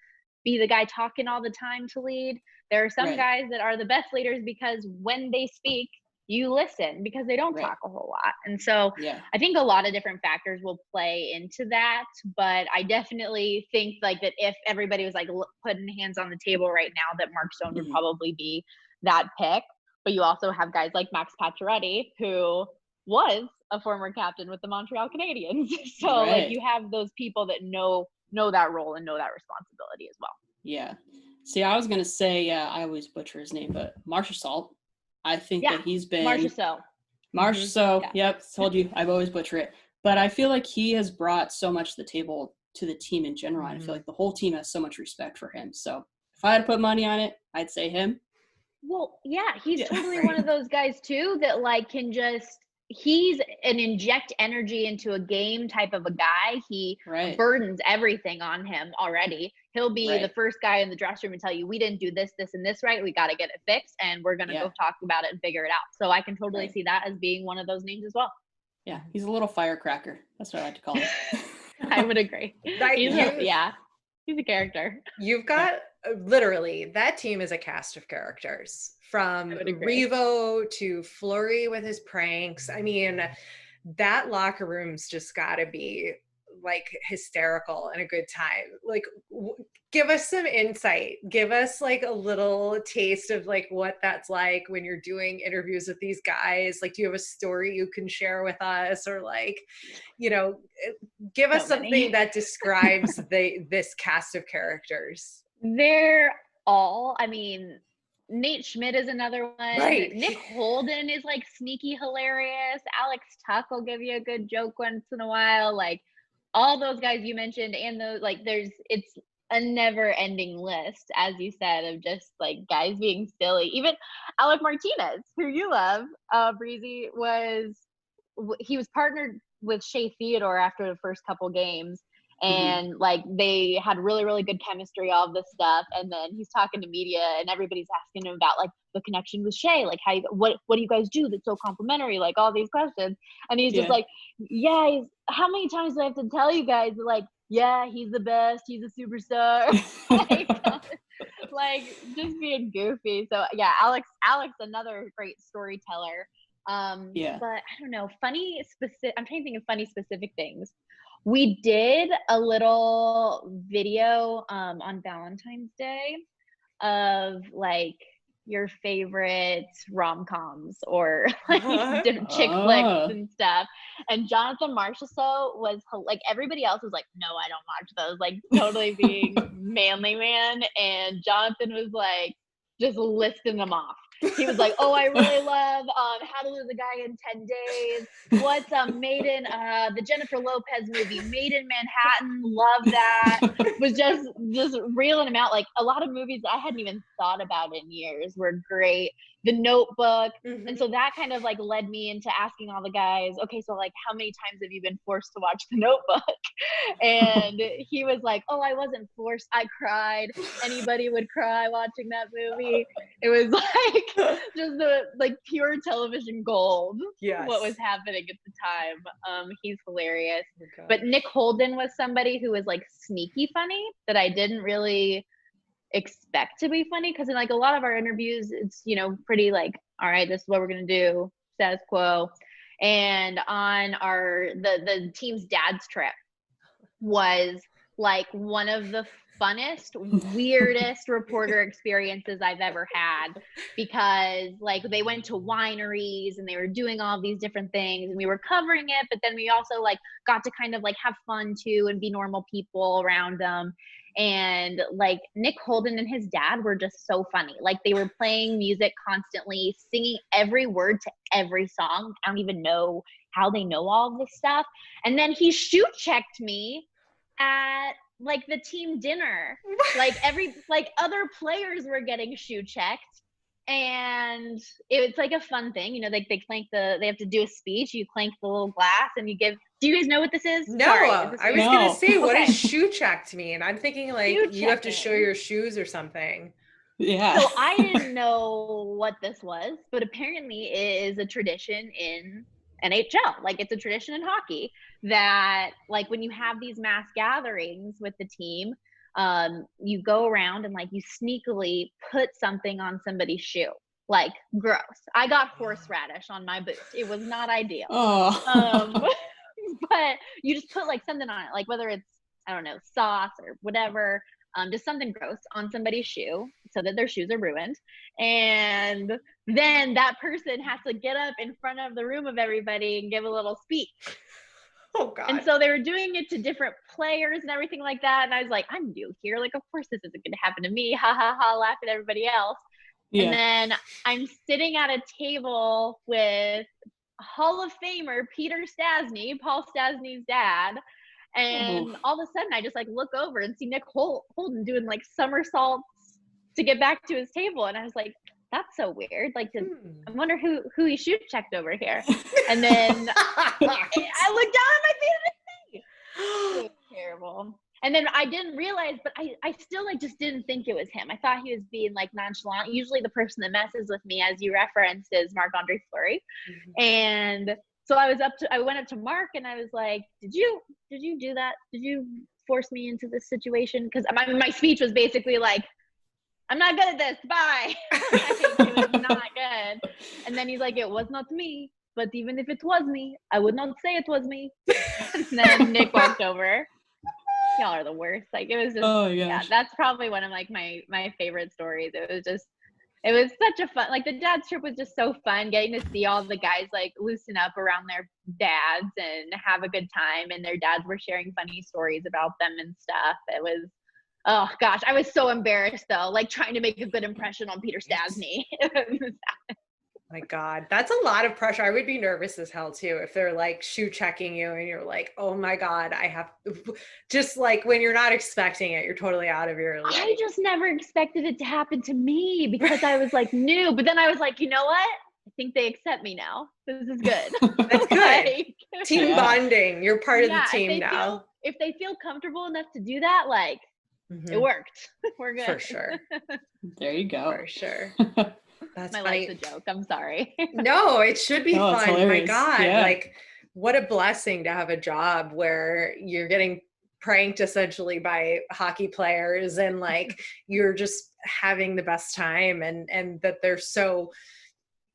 Speaker 4: be the guy talking all the time to lead. There are some guys that are the best leaders because when they speak, you listen because they don't talk a whole lot. And so I think a lot of different factors will play into that, but I definitely think like that if everybody was like putting hands on the table right now, that Mark Stone would probably be that pick. But you also have guys like Max Pacioretty, who was a former captain with the Montreal Canadiens. So like you have those people that know that role and know that responsibility as well.
Speaker 2: Yeah. See, I was going to say, I always butcher his name, but Marchessault. I think that he's been Marchessault. Yep, told you I've always butchered it. But I feel like he has brought so much to the table to the team in general. And I feel like the whole team has so much respect for him. So if I had to put money on it, I'd say him.
Speaker 4: Well, yeah, he's totally one of those guys too that like can just he's an inject energy into a game type of a guy. He burdens everything on him already. He'll be the first guy in the dressing room and tell you, we didn't do this, this, and this right. We got to get it fixed, and we're going to go talk about it and figure it out. So I can totally see that as being one of those names as well.
Speaker 2: Yeah, he's a little firecracker. That's what I like to call him.
Speaker 4: I would agree. He's a character.
Speaker 1: You've got literally that team is a cast of characters from Revo to Fleury with his pranks. I mean, that locker room's just got to be like hysterical and a good time. Like give us some insight, give us like a little taste of like what that's like when you're doing interviews with these guys. Like do you have a story you can share with us, or like, you know, give us something that describes this cast of characters?
Speaker 4: They're all, I mean, Nate Schmidt is another one. Nick Holden is like sneaky hilarious. Alex Tuck will give you a good joke once in a while. Like all those guys you mentioned, and those like it's a never ending list, as you said, of just like guys being silly. Even Alec Martinez, who you love, Breezy, he was partnered with Shea Theodore after the first couple games. And like they had really, really good chemistry, all of this stuff. And then he's talking to media and everybody's asking him about like the connection with Shea, like what do you guys do that's so complimentary, like all these questions. And he's just like, how many times do I have to tell you guys, like, yeah, he's the best, he's a superstar. like just being goofy. So yeah, Alex, another great storyteller. But I don't know, I'm trying to think of funny specific things. We did a little video on Valentine's Day of like your favorite rom-coms or like different chick flicks and stuff. And Jonathan Marchessault was like, everybody else was like, no, I don't watch those, like totally being manly man. And Jonathan was like, just listing them off. He was like, oh, I really love How to Lose a Guy in 10 Days. What's Made in the Jennifer Lopez movie, Made in Manhattan. Love that. Was just reeling them out. Like a lot of movies I hadn't even thought about in years were great. The Notebook. And so that kind of like led me into asking all the guys, okay, so like how many times have you been forced to watch The Notebook? And he was like, oh, I wasn't forced. I cried. Anybody would cry watching that movie. It was like just the like pure television gold.
Speaker 1: Yes.
Speaker 4: What was happening at the time. He's hilarious. But Nick Holden was somebody who was like sneaky funny that I didn't really expect to be funny, because in like a lot of our interviews it's, you know, pretty like, all right, this is what we're gonna do, status quo. And on our the team's dad's trip was like one of the funnest, weirdest reporter experiences I've ever had, because like they went to wineries and they were doing all these different things and we were covering it, but then we also like got to kind of like have fun too and be normal people around them. And like Nick Holden and his dad were just so funny. Like they were playing music constantly, singing every word to every song. I don't even know how they know all of this stuff. And then he shoe checked me at like the team dinner. Like other players were getting shoe checked. And it's like a fun thing, you know, like they have to do a speech, you clank the little glass and you give, do you guys know what this is?
Speaker 1: No,
Speaker 4: Sorry,
Speaker 1: I was going to say, what does shoe checked mean? I'm thinking like you have to show your shoes or something.
Speaker 2: Yeah.
Speaker 4: So I didn't know what this was, but apparently it is a tradition in NHL. Like it's a tradition in hockey that like when you have these mass gatherings with the team, you go around and like you sneakily put something on somebody's shoe. Like gross. I got horseradish on my boot. It was not ideal. But you just put like something on it, like whether it's, I don't know, sauce or whatever, just something gross on somebody's shoe so that their shoes are ruined. And then that person has to get up in front of the room of everybody and give a little speech.
Speaker 1: Oh God.
Speaker 4: And so they were doing it to different players and everything like that. And I was like, I'm new here. Like, of course this isn't going to happen to me. Ha ha ha, laugh at everybody else. Yeah. And then I'm sitting at a table with Hall of Famer Peter Stastny, Paul Stastny's dad. And all of a sudden I just like look over and see Nick Holden doing like somersaults to get back to his table. And I was like, that's so weird. Like, I wonder who he shoe checked over here. And then I looked down at my feet and it was terrible. And then I didn't realize, but I still like just didn't think it was him. I thought he was being like nonchalant. Usually the person that messes with me, as you referenced, is Marc-Andre Fleury. And so I went up to Mark and I was like, did you do that? Did you force me into this situation? Because my speech was basically like, I'm not good at this, bye. It was not good. And then he's like, it was not me, but even if it was me, I would not say it was me. And then Nick walked over. Y'all are the worst. Like it was just, yeah, that's probably one of like my favorite stories. It was such a fun, like the dad's trip was just so fun, getting to see all the guys like loosen up around their dads and have a good time. And their dads were sharing funny stories about them and stuff. It was, oh gosh, I was so embarrassed though, like trying to make a good impression on Peter Stastny.
Speaker 1: My God, that's a lot of pressure. I would be nervous as hell too if they're like shoe checking you and you're like, oh my God, I have just like when you're not expecting it, you're totally out of your
Speaker 4: I just never expected it to happen to me because I was like new, but then I was like, you know what? I think they accept me now. This is good.
Speaker 1: That's good. Like, team bonding. You're part of the team now.
Speaker 4: If they feel comfortable enough to do that, like it worked. We're good.
Speaker 1: For sure.
Speaker 2: There you go.
Speaker 1: For sure. That's
Speaker 4: my life's a joke. I'm sorry.
Speaker 1: No, it should be fun. My God,
Speaker 2: yeah.
Speaker 1: Like what a blessing to have a job where you're getting pranked essentially by hockey players and like you're just having the best time and that they're so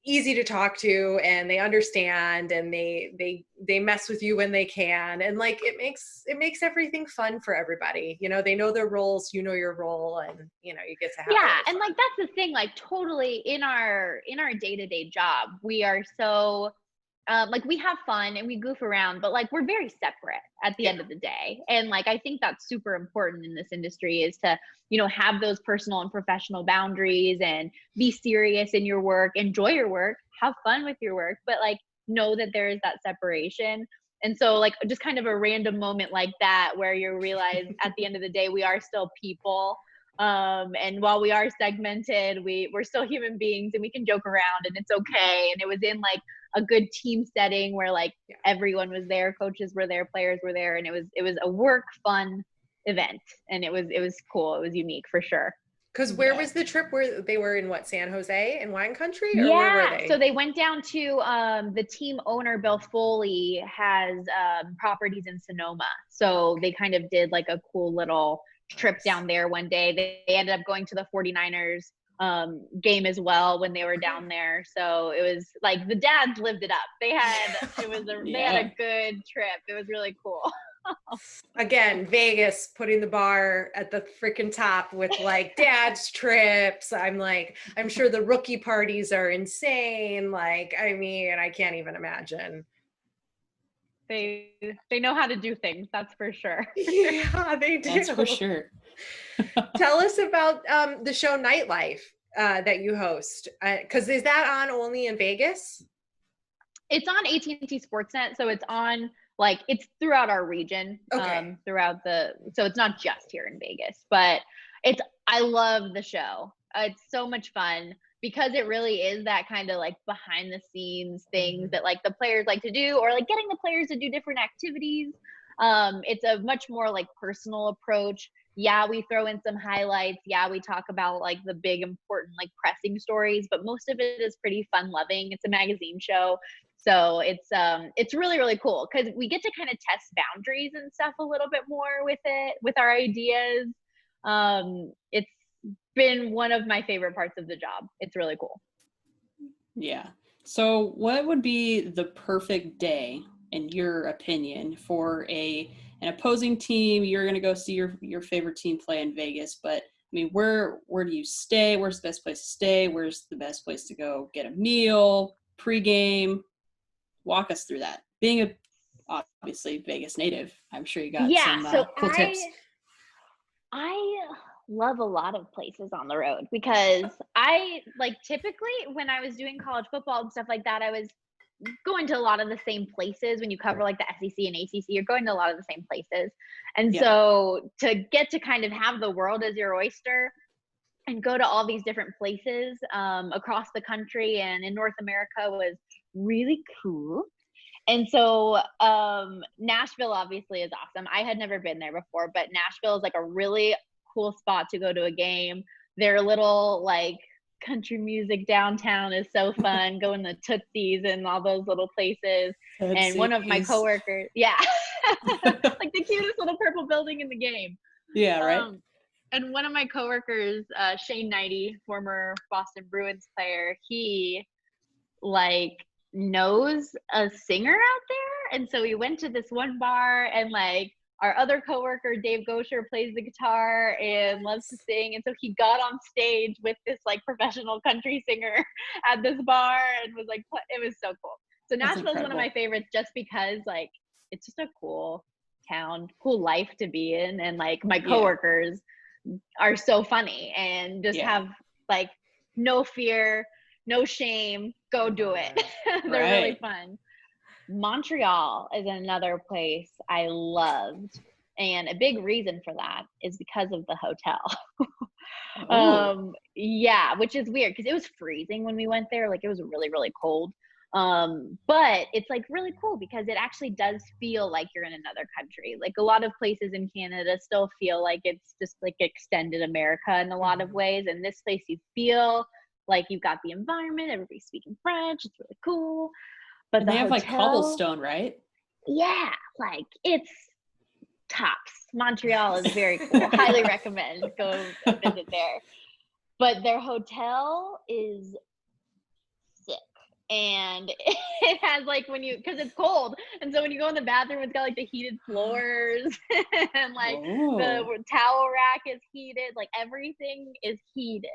Speaker 1: easy to talk to, and they understand, and they mess with you when they can, and like it makes everything fun for everybody. You know, they know their roles, you know your role, and you know you get to have
Speaker 4: Yeah, and like that's the thing, like totally in our day-to-day job, we are so like we have fun and we goof around, but like we're very separate at the end of the day. And like I think that's super important in this industry, is to, you know, have those personal and professional boundaries and be serious in your work, enjoy your work, have fun with your work, but like know that there is that separation. And so like just kind of a random moment like that where you realize at the end of the day we are still people. And while we are segmented, we're still human beings, and we can joke around and it's okay. And it was in like a good team setting where like everyone was there, coaches were there, players were there, and it was a work fun event, and it was cool. It was unique for sure.
Speaker 1: Because where was the trip? Where they were in what, San Jose in wine country, or where were they?
Speaker 4: So they went down to the team owner Bill Foley has properties in Sonoma, so they kind of did like a cool little trip down there one day. They ended up going to the 49ers game as well when they were down there. So it was like the dads lived it up. They had they had a good trip. It was really cool.
Speaker 1: Again, Vegas putting the bar at the freaking top with like dad's trips. I'm sure the rookie parties are insane. Like, I mean, I can't even imagine.
Speaker 4: They know how to do things, that's for sure.
Speaker 1: Yeah, they do.
Speaker 2: That's for sure.
Speaker 1: Tell us about the show Nightlife that you host. Because is that on only in Vegas?
Speaker 4: It's on AT&T Sportsnet, so it's on like it's throughout our region.
Speaker 1: Okay.
Speaker 4: So it's not just here in Vegas, but I love the show. It's so much fun because it really is that kind of like behind the scenes things that like the players like to do, or like getting the players to do different activities. It's a much more like personal approach. Yeah, we throw in some highlights. Yeah, we talk about like the big important like pressing stories, but most of it is pretty fun loving. It's a magazine show. So it's really, really cool because we get to kind of test boundaries and stuff a little bit more with it, with our ideas. It's been one of my favorite parts of the job. It's really cool.
Speaker 2: Yeah. So what would be the perfect day, in your opinion, for an opposing team? You're going to go see your favorite team play in Vegas, but I mean, where do you stay? Where's the best place to stay? Where's the best place to go get a meal, pregame? Walk us through that. Being a obviously Vegas native, I'm sure you got some cool tips.
Speaker 4: I love a lot of places on the road because I like typically when I was doing college football and stuff like that, I was going to a lot of the same places. When you cover like the SEC and ACC, you're going to a lot of the same places. And so to get to kind of have the world as your oyster and go to all these different places across the country and in North America was really cool. And so Nashville obviously is awesome. I had never been there before, but Nashville is like a really cool spot to go to a game. Their little like country music downtown is so fun. Going to Tootsie's and all those little places. And one of my coworkers, like the cutest little purple building in the game.
Speaker 2: Yeah, right.
Speaker 4: And one of my coworkers, Shane Knighty, former Boston Bruins player, he like knows a singer out there. And so we went to this one bar, and like our other coworker, Dave Gosher, plays the guitar and loves to sing. And so he got on stage with this like professional country singer at this bar and was like, it was so cool. So Nashville is one of my favorites just because like it's just a cool town, cool life to be in. And like my coworkers are so funny and just have like no fear, no shame, go do it. They're really fun. Montreal is another place I loved, and a big reason for that is because of the hotel. Which is weird because it was freezing when we went there. Like it was really, really cold. But it's like really cool because it actually does feel like you're in another country. Like a lot of places in Canada still feel like it's just like extended America in a lot of ways. And this place you feel like you've got the environment, everybody's speaking French, it's really cool. But
Speaker 2: they have like cobblestone, right?
Speaker 4: Yeah, like it's tops. Montreal is very cool. Highly recommend go visit there. But their hotel is sick. and it has like because it's cold, and so when you go in the bathroom, it's got like the heated floors and like the towel rack is heated, like everything is heated.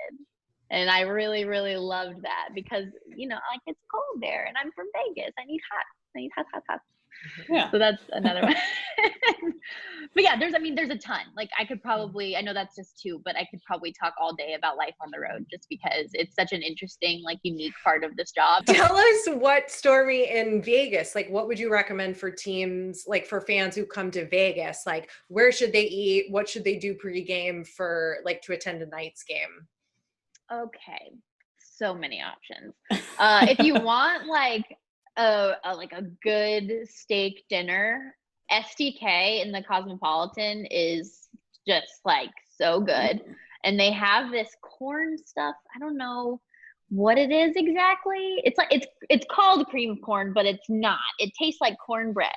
Speaker 4: And I really, really loved that because, like it's cold there and I'm from Vegas. I need hot.
Speaker 2: Yeah.
Speaker 4: So that's another one. But yeah, there's a ton. Like I could probably, I know that's just two, but I could probably talk all day about life on the road just because it's such an interesting, like unique part of this job.
Speaker 1: Tell us what, Stormy, in Vegas, like what would you recommend for teams, like for fans who come to Vegas? Like where should they eat? What should they do pregame for like to attend a Knights game?
Speaker 4: Okay, so many options. If you want like a good steak dinner, STK in the Cosmopolitan is just like so good. And they have this corn stuff. I don't know what it is exactly. It's like it's called cream corn, but it's not. It tastes like cornbread.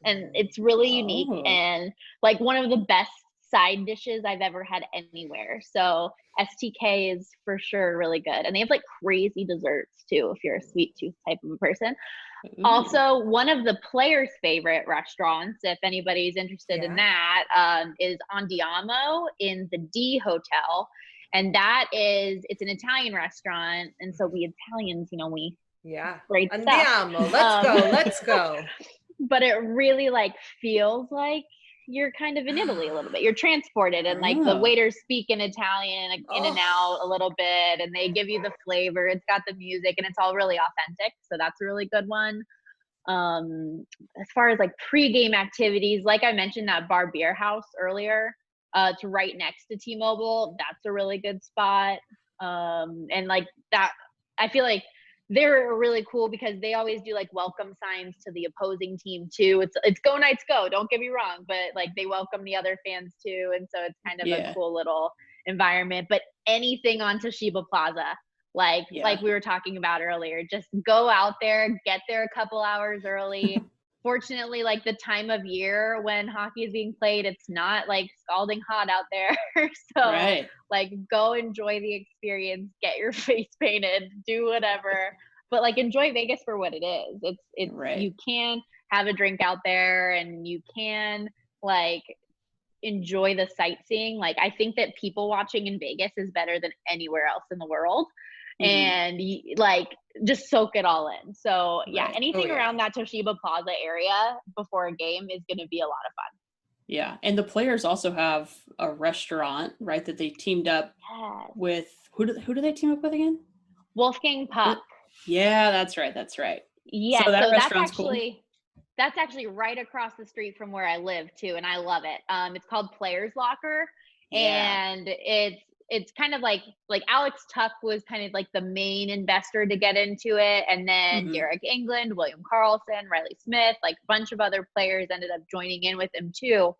Speaker 4: And it's really unique and like one of the best side dishes I've ever had anywhere. So STK is for sure really good. And they have like crazy desserts too, if you're a sweet tooth type of a person. Also, one of the players' favorite restaurants, if anybody's interested in that, is Andiamo in the D Hotel. And it's an Italian restaurant. And so we Italians, we great
Speaker 1: Andiamo,
Speaker 4: stuff.
Speaker 1: Let's go.
Speaker 4: But it really like feels like you're kind of in Italy a little bit. You're transported and like the waiters speak in Italian, like, in and out a little bit, and they give you the flavor. It's got the music and it's all really authentic. So that's a really good one. As far as like pregame activities, like I mentioned that Bar Beer House earlier, it's right next to T-Mobile. That's a really good spot. And like that, I feel like they're really cool because they always do like welcome signs to the opposing team too. It's go Knights go, don't get me wrong, but like they welcome the other fans too. And so it's kind of a cool little environment. But anything on Toshiba Plaza, like we were talking about earlier, just go out there, get there a couple hours early. Fortunately, like the time of year when hockey is being played, it's not like scalding hot out there. So like go enjoy the experience, get your face painted, do whatever, but like enjoy Vegas for what it is. It's you can have a drink out there and you can like enjoy the sightseeing. Like I think that people watching in Vegas is better than anywhere else in the world. And like just soak it all in. So anything around that Toshiba Plaza area before a game is going to be a lot of fun.
Speaker 2: Yeah, and the players also have a restaurant, right, that they teamed up with. Who do they team up with again?
Speaker 4: Wolfgang Puck.
Speaker 2: Yeah, that's right.
Speaker 4: Yeah,
Speaker 2: so
Speaker 4: that's actually right across the street from where I live too, and I love it. It's called Players Locker, and it's kind of like Alex Tuck was kind of like the main investor to get into it. And then Derek England, William Karlsson, Riley Smith, like a bunch of other players ended up joining in with him too.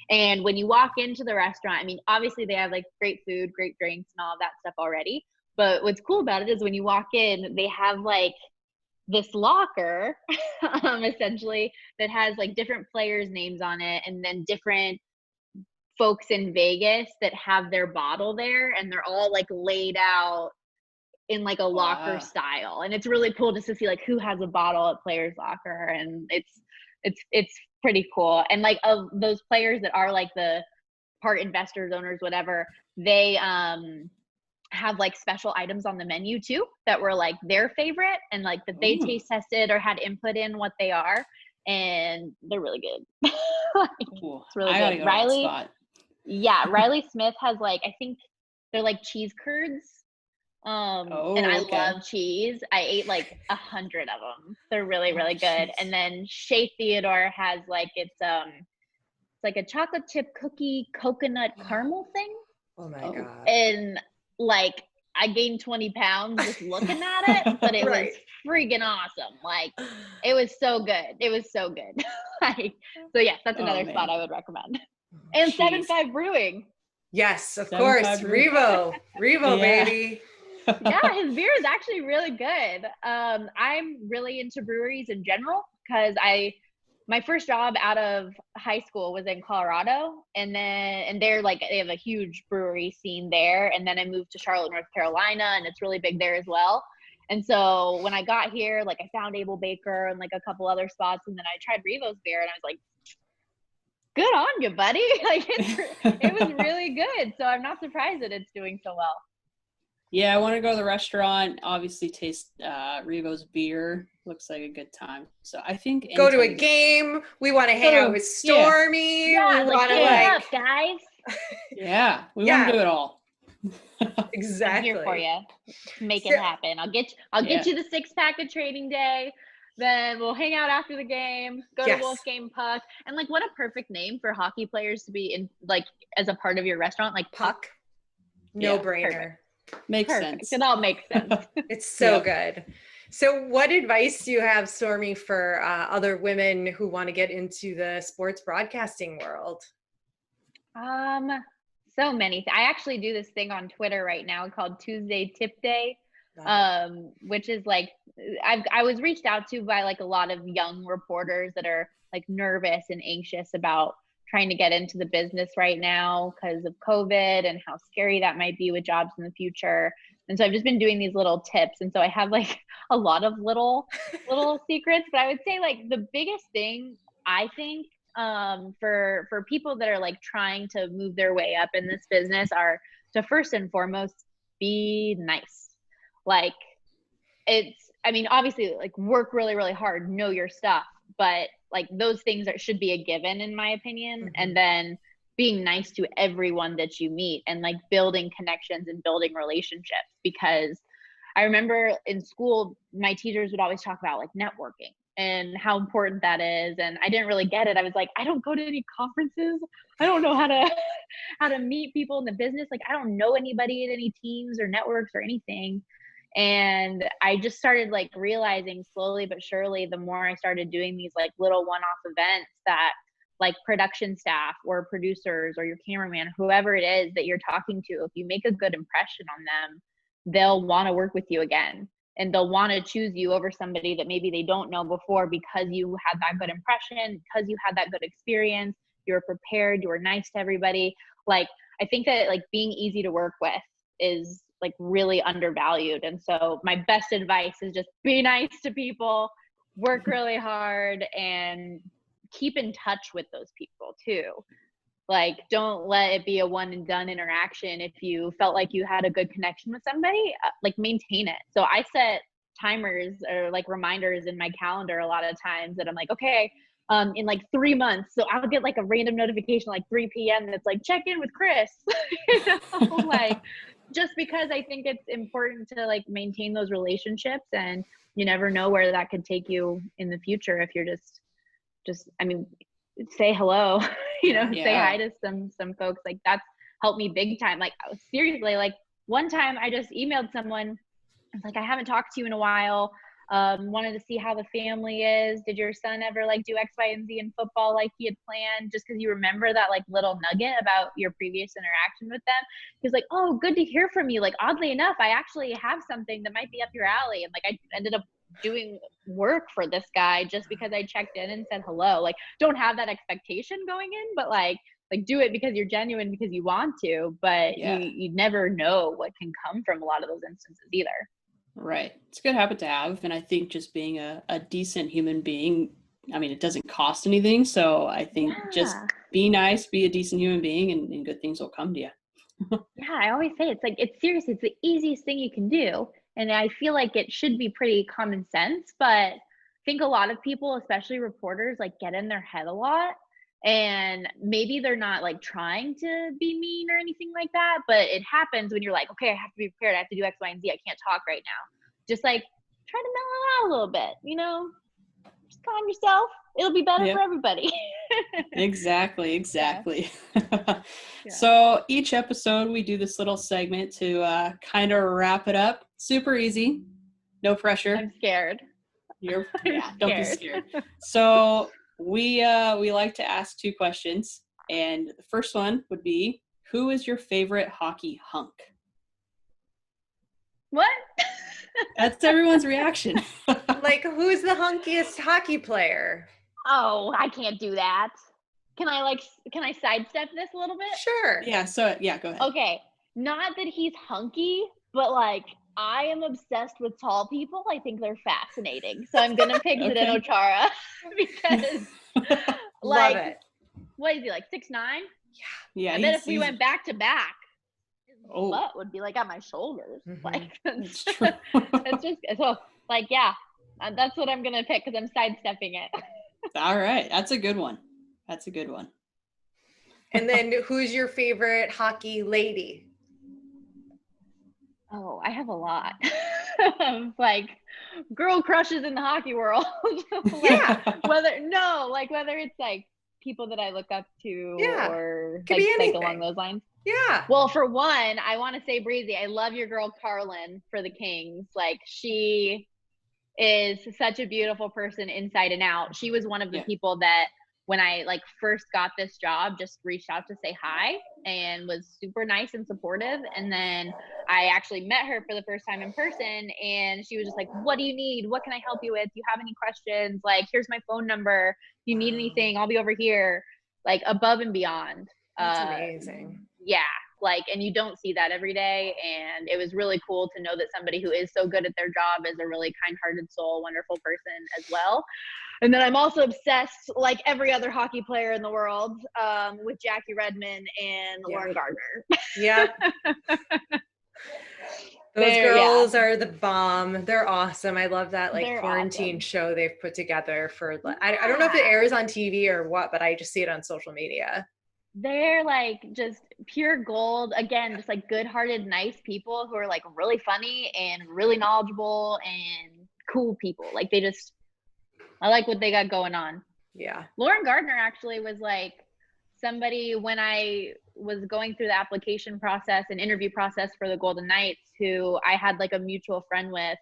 Speaker 4: And when you walk into the restaurant, I mean, obviously they have like great food, great drinks and all of that stuff already. But what's cool about it is when you walk in, they have like this locker essentially that has like different players' names on it and then different folks in Vegas that have their bottle there, and they're all like laid out in like a locker style. And it's really cool just to see like who has a bottle at Players Locker, and it's pretty cool. And like of those players that are like the part investors, owners, whatever, they have like special items on the menu too that were like their favorite and like that they taste tested or had input in what they are, and they're really good. It's really good. Riley Smith has like, I think they're like cheese curds. And I love cheese. I ate like 100 of them. They're really, really good. And then Shea Theodore has like, it's like a chocolate chip cookie coconut caramel thing.
Speaker 1: Oh my God.
Speaker 4: And like I gained 20 pounds just looking at it, but it was freaking awesome. Like it was so good. Like, so yes, that's another spot I would recommend. And 7-5 Brewing.
Speaker 1: Yes, of course. Revo, baby.
Speaker 4: Yeah, his beer is actually really good. I'm really into breweries in general because my first job out of high school was in Colorado, and they're like, they have a huge brewery scene there. And then I moved to Charlotte, North Carolina, and it's really big there as well. And so when I got here, like I found Able Baker and like a couple other spots, and then I tried Revo's beer, and I was like, good on you, buddy. Like it was really good. So I'm not surprised that it's doing so well.
Speaker 2: Yeah, I want to go to the restaurant, obviously taste Revo's beer. Looks like a good time. So I think
Speaker 1: Go to a game. We want to hang out with Stormy.
Speaker 4: Yeah,
Speaker 1: we want to
Speaker 4: up, guys.
Speaker 2: Yeah, we want to do it all.
Speaker 1: Exactly.
Speaker 4: I'm here for you. Make it happen. I'll get you the 6-pack of Trading Day. Then we'll hang out after the game, go to Wolf Game Puck. And like, what a perfect name for hockey players to be in, like, as a part of your restaurant, like Puck.
Speaker 1: No brainer.
Speaker 2: Makes sense.
Speaker 4: It all makes sense.
Speaker 1: It's so good. So what advice do you have, Stormy, for other women who want to get into the sports broadcasting world?
Speaker 4: So many. I actually do this thing on Twitter right now called Tuesday Tip Day, which is like, I was reached out to by like a lot of young reporters that are like nervous and anxious about trying to get into the business right now because of COVID and how scary that might be with jobs in the future. And so I've just been doing these little tips. And so I have like a lot of little secrets, but I would say like the biggest thing I think for people that are like trying to move their way up in this business are to first and foremost be nice. Like obviously like work really, really hard, know your stuff, but like those things should be a given in my opinion. Mm-hmm. And then being nice to everyone that you meet and like building connections and building relationships, because I remember in school, my teachers would always talk about like networking and how important that is. And I didn't really get it. I was like, I don't go to any conferences. I don't know how to meet people in the business. Like, I don't know anybody at any teams or networks or anything. And I just started like realizing slowly but surely, the more I started doing these like little one-off events, that like production staff or producers or your cameraman, whoever it is that you're talking to, if you make a good impression on them, they'll want to work with you again. And they'll want to choose you over somebody that maybe they don't know before, because you had that good impression, because you had that good experience, you were prepared, you were nice to everybody. Like, I think that like being easy to work with is like really undervalued. And so my best advice is just be nice to people, work really hard, and keep in touch with those people too. Like, don't let it be a one and done interaction. If you felt like you had a good connection with somebody, like maintain it. So I set timers or like reminders in my calendar a lot of times that I'm like, okay, in like 3 months. So I'll get like a random notification like 3 p.m. that's like, check in with Chris. Like, just because I think it's important to like maintain those relationships, and you never know where that could take you in the future. If you're just, say hello, say hi to some folks. Like, that's helped me big time. Like, seriously, like one time I just emailed someone. I was like, I haven't talked to you in a while. Wanted to see how the family is. Did your son ever like do X, Y, and Z in football like he had planned? Just because you remember that like little nugget about your previous interaction with them. He was like, oh, good to hear from you. Like, oddly enough, I actually have something that might be up your alley. And like, I ended up doing work for this guy just because I checked in and said hello. Like, don't have that expectation going in, but like do it because you're genuine, because you want to, but you never know what can come from a lot of those instances either.
Speaker 2: Right. It's a good habit to have. And I think just being a decent human being, it doesn't cost anything. So I think just be nice, be a decent human being, and good things will come to you.
Speaker 4: Yeah, I always say it's seriously, it's the easiest thing you can do. And I feel like it should be pretty common sense, but I think a lot of people, especially reporters, like get in their head a lot. And maybe they're not like trying to be mean or anything like that, but it happens when you're like, okay, I have to be prepared. I have to do X, Y, and Z. I can't talk right now. Just like try to mellow out a little bit, just calm yourself. It'll be better for everybody.
Speaker 2: Exactly. Yeah. So each episode we do this little segment to kind of wrap it up. Super easy. No pressure.
Speaker 4: I'm scared.
Speaker 2: Don't be scared. So we like to ask 2 questions, and the first one would be, who is your favorite hockey hunk?
Speaker 4: What?
Speaker 2: That's everyone's reaction.
Speaker 1: Like, who's the hunkiest hockey player?
Speaker 4: Oh, I can't do that. Can I sidestep this a little bit?
Speaker 1: Sure.
Speaker 2: Yeah. So go ahead.
Speaker 4: Okay. Not that he's hunky, but like I am obsessed with tall people. I think they're fascinating. So I'm gonna pick
Speaker 2: Okay.
Speaker 4: Zdeno Chara because
Speaker 1: Love
Speaker 4: like
Speaker 1: it.
Speaker 4: what is he, like 6'9"?
Speaker 2: Yeah,
Speaker 4: I bet if we went back to back, his
Speaker 2: Oh.
Speaker 4: butt would be like at my shoulders.
Speaker 1: Mhm.
Speaker 4: Like
Speaker 2: That's true.
Speaker 4: it's just so like yeah, that's what I'm gonna pick because I'm sidestepping it.
Speaker 2: All right, that's a good one. That's a good one.
Speaker 1: And then who's your favorite hockey lady?
Speaker 4: Oh, I have a lot. Like girl crushes in the hockey world.
Speaker 1: Yeah.
Speaker 4: whether it's like people that I look up to
Speaker 1: Yeah.
Speaker 4: or
Speaker 1: Could
Speaker 4: like,
Speaker 1: be
Speaker 4: like along
Speaker 1: anything.
Speaker 4: those lines.
Speaker 1: Yeah.
Speaker 4: Well, for one, I want to say Breezy. I love your girl Carlin for the Kings. Like she is such a beautiful person inside and out. She was one of the
Speaker 2: Yeah.
Speaker 4: people that when I like first got this job, just reached out to say hi and was super nice and supportive. And then I actually met her for the first time in person and she was just like, what do you need? What can I help you with? Do you have any questions? Like, here's my phone number. If you need anything, I'll be over here. Like above and beyond.
Speaker 1: That's amazing.
Speaker 4: Yeah. Like, and you don't see that every day. And it was really cool to know that somebody who is so good at their job is a really kind-hearted soul, wonderful person as well. And then I'm also obsessed, like every other hockey player in the world, with Jackie Redmond and Lauren Gardner.
Speaker 1: Yep. Those girls are the bomb. They're awesome. I love that like
Speaker 4: They're
Speaker 1: quarantine
Speaker 4: awesome.
Speaker 1: show they've put together for I don't know if it airs on TV or what, but I just see it on social media.
Speaker 4: They're like just pure gold. Again, just like good-hearted, nice people who are like really funny and really knowledgeable and cool people. Like I like what they got going on.
Speaker 1: Yeah.
Speaker 4: Lauren Gardner actually was like somebody when I was going through the application process and interview process for the Golden Knights who I had like a mutual friend with.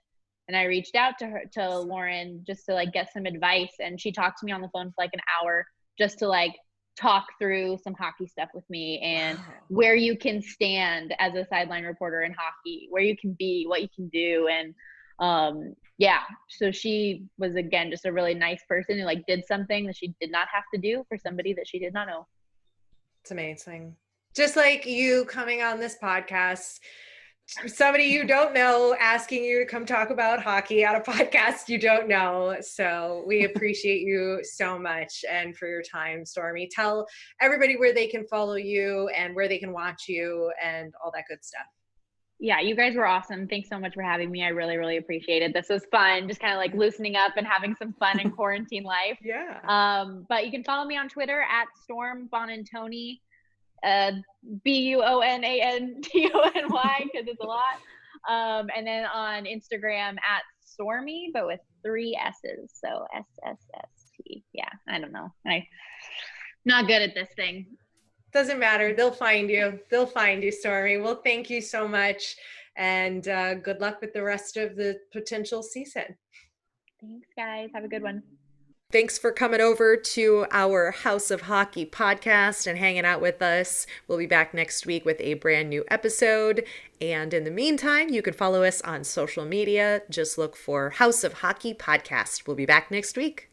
Speaker 4: And I reached out to Lauren just to like get some advice. And she talked to me on the phone for like an hour just to like talk through some hockey stuff with me and where you can stand as a sideline reporter in hockey, where you can be, what you can do. And yeah, so she was again just a really nice person who like did something that she did not have to do for somebody that she did not know.
Speaker 1: It's amazing. Just like you coming on this podcast, somebody you don't know asking you to come talk about hockey on a podcast you don't know. So we appreciate you so much and for your time, Stormy. Tell everybody where they can follow you and where they can watch you and all that good stuff.
Speaker 4: Yeah, you guys were awesome. Thanks so much for having me. I really, really appreciate it. This was fun, just kind of like loosening up and having some fun in quarantine life.
Speaker 1: Yeah.
Speaker 4: But you can follow me on Twitter at Storm Buonantony, Buonantony, because it's a lot. And then on Instagram at Stormy, but with 3 S's. So SSST. Yeah, I don't know. I'm not good at this thing.
Speaker 1: Doesn't matter. They'll find you. They'll find you, Stormy. Well, thank you so much. And good luck with the rest of the potential season.
Speaker 4: Thanks, guys. Have a good one.
Speaker 1: Thanks for coming over to our House of Hockey podcast and hanging out with us. We'll be back next week with a brand new episode. And in the meantime, you can follow us on social media. Just look for House of Hockey podcast. We'll be back next week.